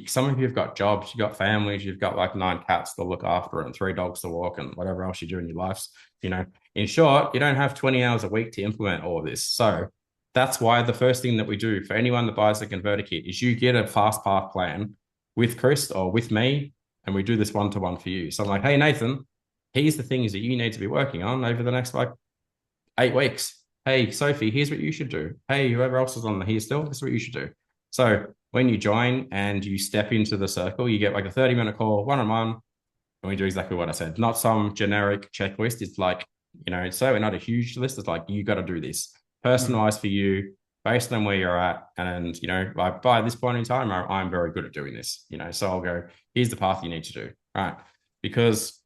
some of you have got jobs, you've got families, you've got like 9 cats to look after and 3 dogs to walk and whatever else you do in your lives. In short, you don't have 20 hours a week to implement all of this. So that's why the first thing that we do for anyone that buys the converter kit is you get a fast path plan with Chris or with me, and we do this one-to-one for you. So I'm like, hey, Nathan, here's the things that you need to be working on over the next like 8 weeks. Hey, Sophie, here's what you should do. Hey, whoever else is on here still, this is what you should do. So when you join and you step into the circle, you get like a 30-minute call, one-on-one, and we do exactly what I said. Not some generic checklist. It's like, so we're not a huge list. It's like, you got to do this. Personalized for you, based on where you're at. And, like by this point in time, I'm very good at doing this, so I'll go, here's the path you need to do, right? Because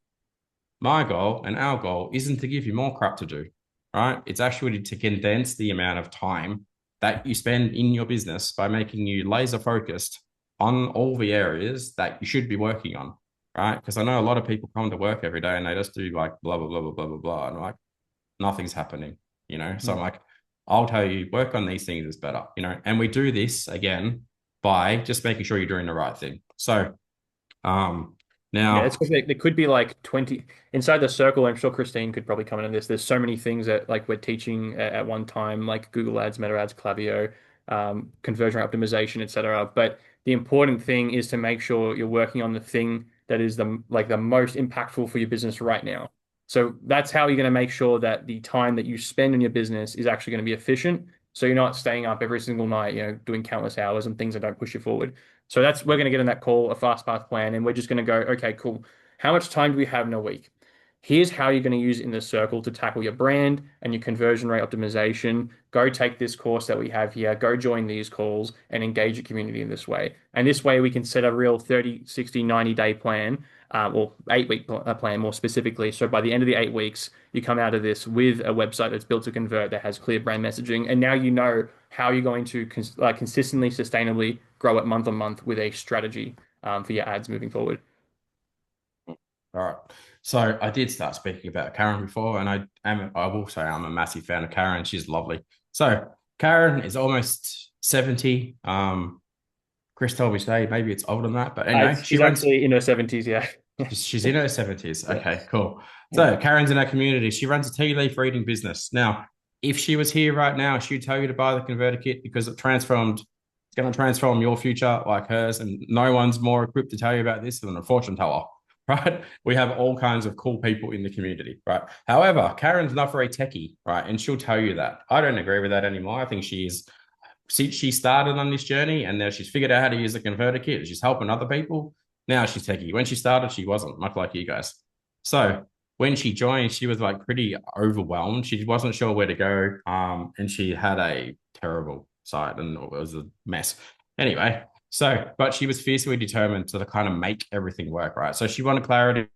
my goal and our goal isn't to give you more crap to do, right? It's actually to condense the amount of time that you spend in your business by making you laser focused on all the areas that you should be working on, right? Because I know a lot of people come to work every day and they just do like blah, blah, blah, blah, blah, blah, blah. And like, nothing's happening, So I'm like, I'll tell you, work on these things is better, and we do this again by just making sure you're doing the right thing. So, now it's there could be like 20 inside the circle. I'm sure Christine could probably comment on this. There's so many things that like we're teaching at one time, like Google Ads, Meta Ads, Klaviyo, conversion rate optimization, etc. But the important thing is to make sure you're working on the thing that is the most impactful for your business right now. So that's how you're going to make sure that the time that you spend in your business is actually going to be efficient. So you're not staying up every single night, doing countless hours and things that don't push you forward. So we're going to get in that call, a fast path plan, and we're just going to go, okay, cool. How much time do we have in a week? Here's how you're going to use it in the circle to tackle your brand and your conversion rate optimization. Go take this course that we have here, go join these calls and engage your community in this way. And this way we can set a real 30, 60, 90-day plan, or 8-week plan more specifically. So by the end of the 8 weeks, you come out of this with a website that's built to convert, that has clear brand messaging. And now you know how you're going to consistently, sustainably grow it month on month with a strategy for your ads moving forward. All right. So I did start speaking about Karen before, and I will say I'm a massive fan of Karen. She's lovely. So Karen is almost 70. Chris told me today, maybe it's older than that, but anyway, she's actually in her 70s. Yeah. She's in her 70s. Okay, cool. So Karen's in our community. She runs a tea leaf reading business. Now, If she was here right now, she'd tell you to buy the converter kit because it's going to transform your future like hers. And no one's more equipped to tell you about this than a fortune teller, right? We have all kinds of cool people in the community, right? However, Karen's not very techie, right? And she'll tell you that. I don't agree with that anymore. I think she started on this journey and now she's figured out how to use the converter kit. She's helping other people. Now she's techie. When she started, she wasn't, much like you guys. So when she joined, she was like pretty overwhelmed. She wasn't sure where to go. And she had a terrible site and it was a mess. Anyway, but she was fiercely determined to kind of make everything work, right? So she wanted clarity.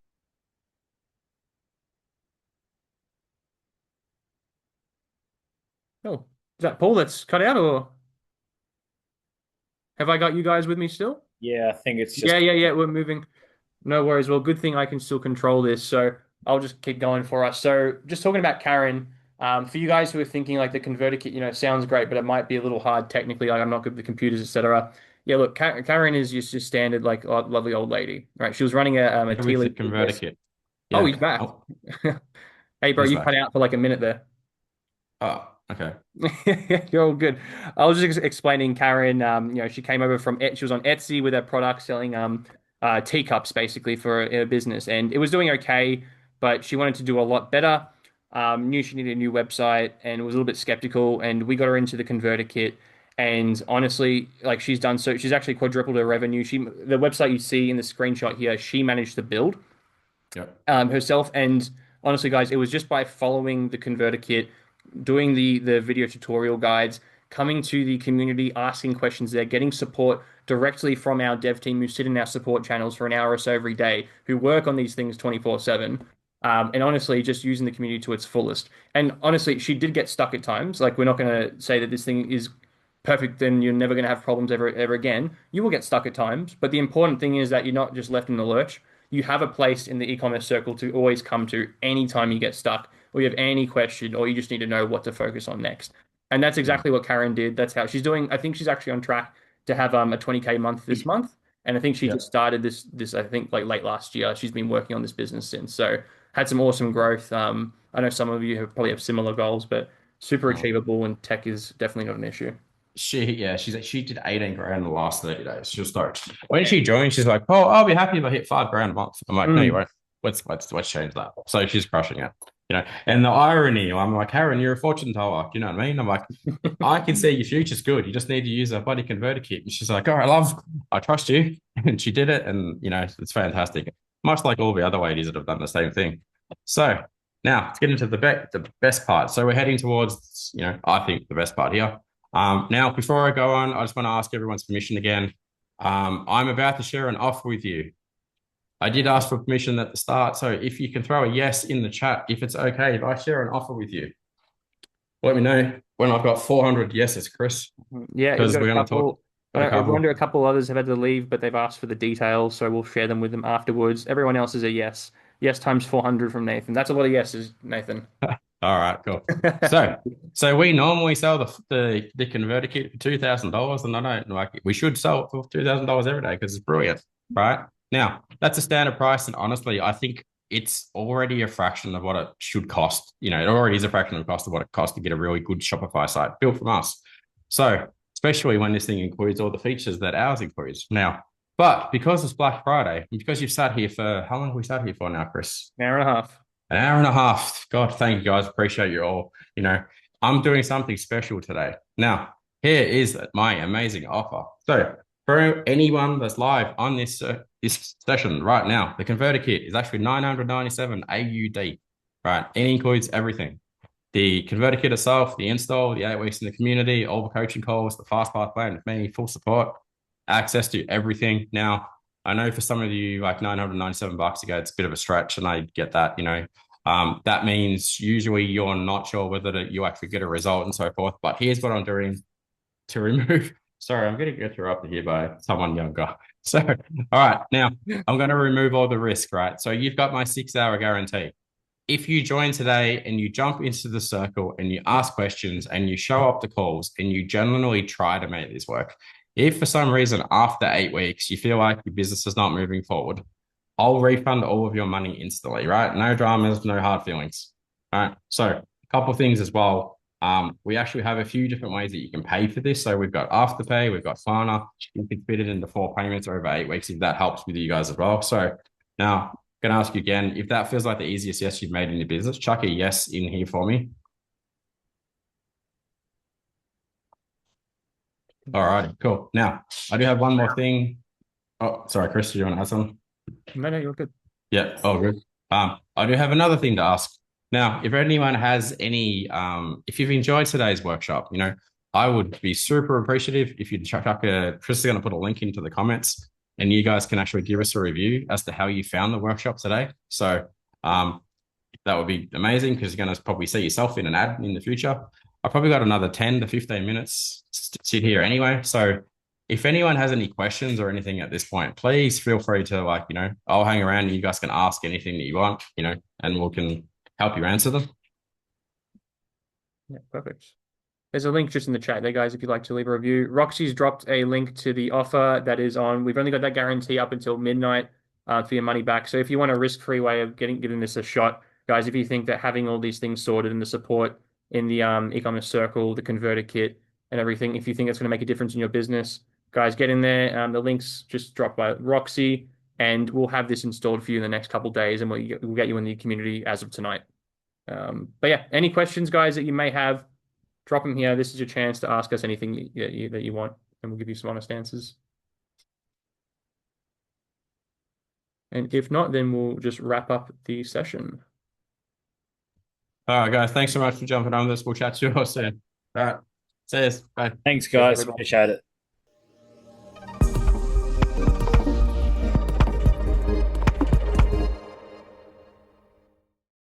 Oh, is that Paul that's cut out, or have I got you guys with me still? Yeah, I think it's just Yeah. We're moving. No worries. Well, good thing I can still control this, so I'll just keep going for us. So, just talking about Karen, for you guys who are thinking like the converter kit, sounds great, but it might be a little hard technically. Like I'm not good with the computers, etc. Yeah, look, Karen is just a standard like lovely old lady, right? She was running a tea With the leaf converter business. kit. Oh, Yeah. he's back. Oh, Hey, bro, he's you cut back. out for like a minute there. Oh, okay. You're all good. I was just explaining Karen, she came over she was on Etsy with her product selling teacups basically for her business, and it was doing okay, but she wanted to do a lot better. Knew she needed a new website and was a little bit skeptical, and we got her into the converter kit. And honestly, like she's actually quadrupled her revenue. The website you see in the screenshot here, she managed to build Yep. herself. And honestly, guys, it was just by following the converter kit, doing the video tutorial guides, coming to the community, asking questions there, getting support directly from our dev team who sit in our support channels for an hour or so every day, who work on these things 24/7. And honestly, just using the community to its fullest. And honestly, she did get stuck at times. Like, we're not going to say that this thing is perfect, then you're never going to have problems ever again. You will get stuck at times, but the important thing is that you're not just left in the lurch. You have a place in the e-commerce circle to always come to anytime you get stuck, or you have any question, or you just need to know what to focus on next. And that's Mm. exactly what Karen did. That's how she's doing. I think she's actually on track to have a 20K month this month. And I think she just Yep. started this I think like late last year. She's been working on this business since. So had some awesome growth. I know some of you probably have similar goals, but super Oh. achievable, and tech is definitely not an issue. She did 18 grand in the last 30 days. She was stoked. When she joined, she's like, "Oh, I'll be happy if I hit 5 grand a month." I'm like, "No, you Mm. won't. Let's change that." So she's crushing it, And the irony, I'm like, "Karen, you're a fortune teller." You know what I mean? I'm like, "I can see your future's good. You just need to use a bloody converter kit." And she's like, "All right, love, I trust you." And she did it, and it's fantastic. Much like all the other ladies that have done the same thing. So now let's get into the best part. So we're heading towards, I think the best part here. Now, before I go on, I just want to ask everyone's permission again. I'm about to share an offer with you. I did ask for permission at the start, so if you can throw a yes in the chat, if it's okay, if I share an offer with you, let me know when I've got 400 yeses, Chris, Yeah, we've because got a we're going to talk. couple. Got a I wonder couple. a couple others have had to leave, but they've asked for the details, so we'll share them with them afterwards. Everyone else is a yes. Yes times 400 from Nathan. That's a lot of yeses, Nathan. All right, cool. So we normally sell the converter kit for $2,000, and I don't like we should sell it for $2,000 every day because it's brilliant, right? Now that's a standard price, and honestly, I think it's already a fraction of what it should cost. It already is a fraction of the cost of what it costs to get a really good Shopify site built from us. So especially when this thing includes all the features that ours includes. Now, but because it's Black Friday, and because you've sat here for how long have we sat here for now, Chris? An hour and a half. An hour and a half. God, thank you guys. Appreciate you all. I'm doing something special today. Now, here is my amazing offer. So, for anyone that's live on this session right now, the converter kit is actually 997 AUD. Right, it includes everything: the converter kit itself, the install, the 8 weeks in the community, all the coaching calls, the fast path plan with me, full support, access to everything. Now, I know for some of you, like $997 ago, it's a bit of a stretch, and I get that. That means usually you're not sure whether you actually get a result and so forth. But here's what I'm doing to remove. Sorry, I'm getting interrupted here by someone younger. So, all right, now I'm going to remove all the risk, right? So you've got my 6 hour guarantee. If you join today and you jump into the circle and you ask questions and you show up to calls and you genuinely try to make this work, if for some reason after 8 weeks you feel like your business is not moving forward, I'll refund all of your money instantly, right? No dramas, no hard feelings. All right. So a couple of things as well. We actually have a few different ways that you can pay for this. So we've got Afterpay, we've got Klarna. You can fit it into 4 payments over 8 weeks if that helps with you guys as well. So now I'm going to ask you again, if that feels like the easiest yes you've made in your business, chuck a yes in here for me. All right, cool. Now I do have one more thing. Oh, sorry, Chris, do you want to add something? No, you're good. Yeah. Oh, good. I do have another thing to ask. Now, if anyone has any, if you've enjoyed today's workshop, I would be super appreciative if you'd chuck a, Chris is going to put a link into the comments and you guys can actually give us a review as to how you found the workshop today. So, that would be amazing because you're going to probably see yourself in an ad in the future. I probably got another 10 to 15 minutes to sit here anyway. So if anyone has any questions or anything at this point, please feel free to I'll hang around and you guys can ask anything that you want, and we can help you answer them. Yeah, perfect. There's a link just in the chat there, guys, if you'd like to leave a review. Roxy's dropped a link to the offer that is on. We've only got that guarantee up until midnight for your money back. So if you want a risk-free way of giving this a shot, guys, if you think that having all these things sorted and the support in the e-commerce circle, the converter kit and everything, if you think it's going to make a difference in your business, guys, get in there. The links just dropped by Roxy, and we'll have this installed for you in the next couple of days, and we'll get you in the community as of tonight. But yeah, any questions, guys, that you may have, drop them here. This is your chance to ask us anything that you want, and we'll give you some honest answers. And if not, then we'll just wrap up the session. All right, guys. Thanks so much for jumping on this. We'll chat to you all soon. All right. See you. Bye. Thanks, guys. Appreciate it.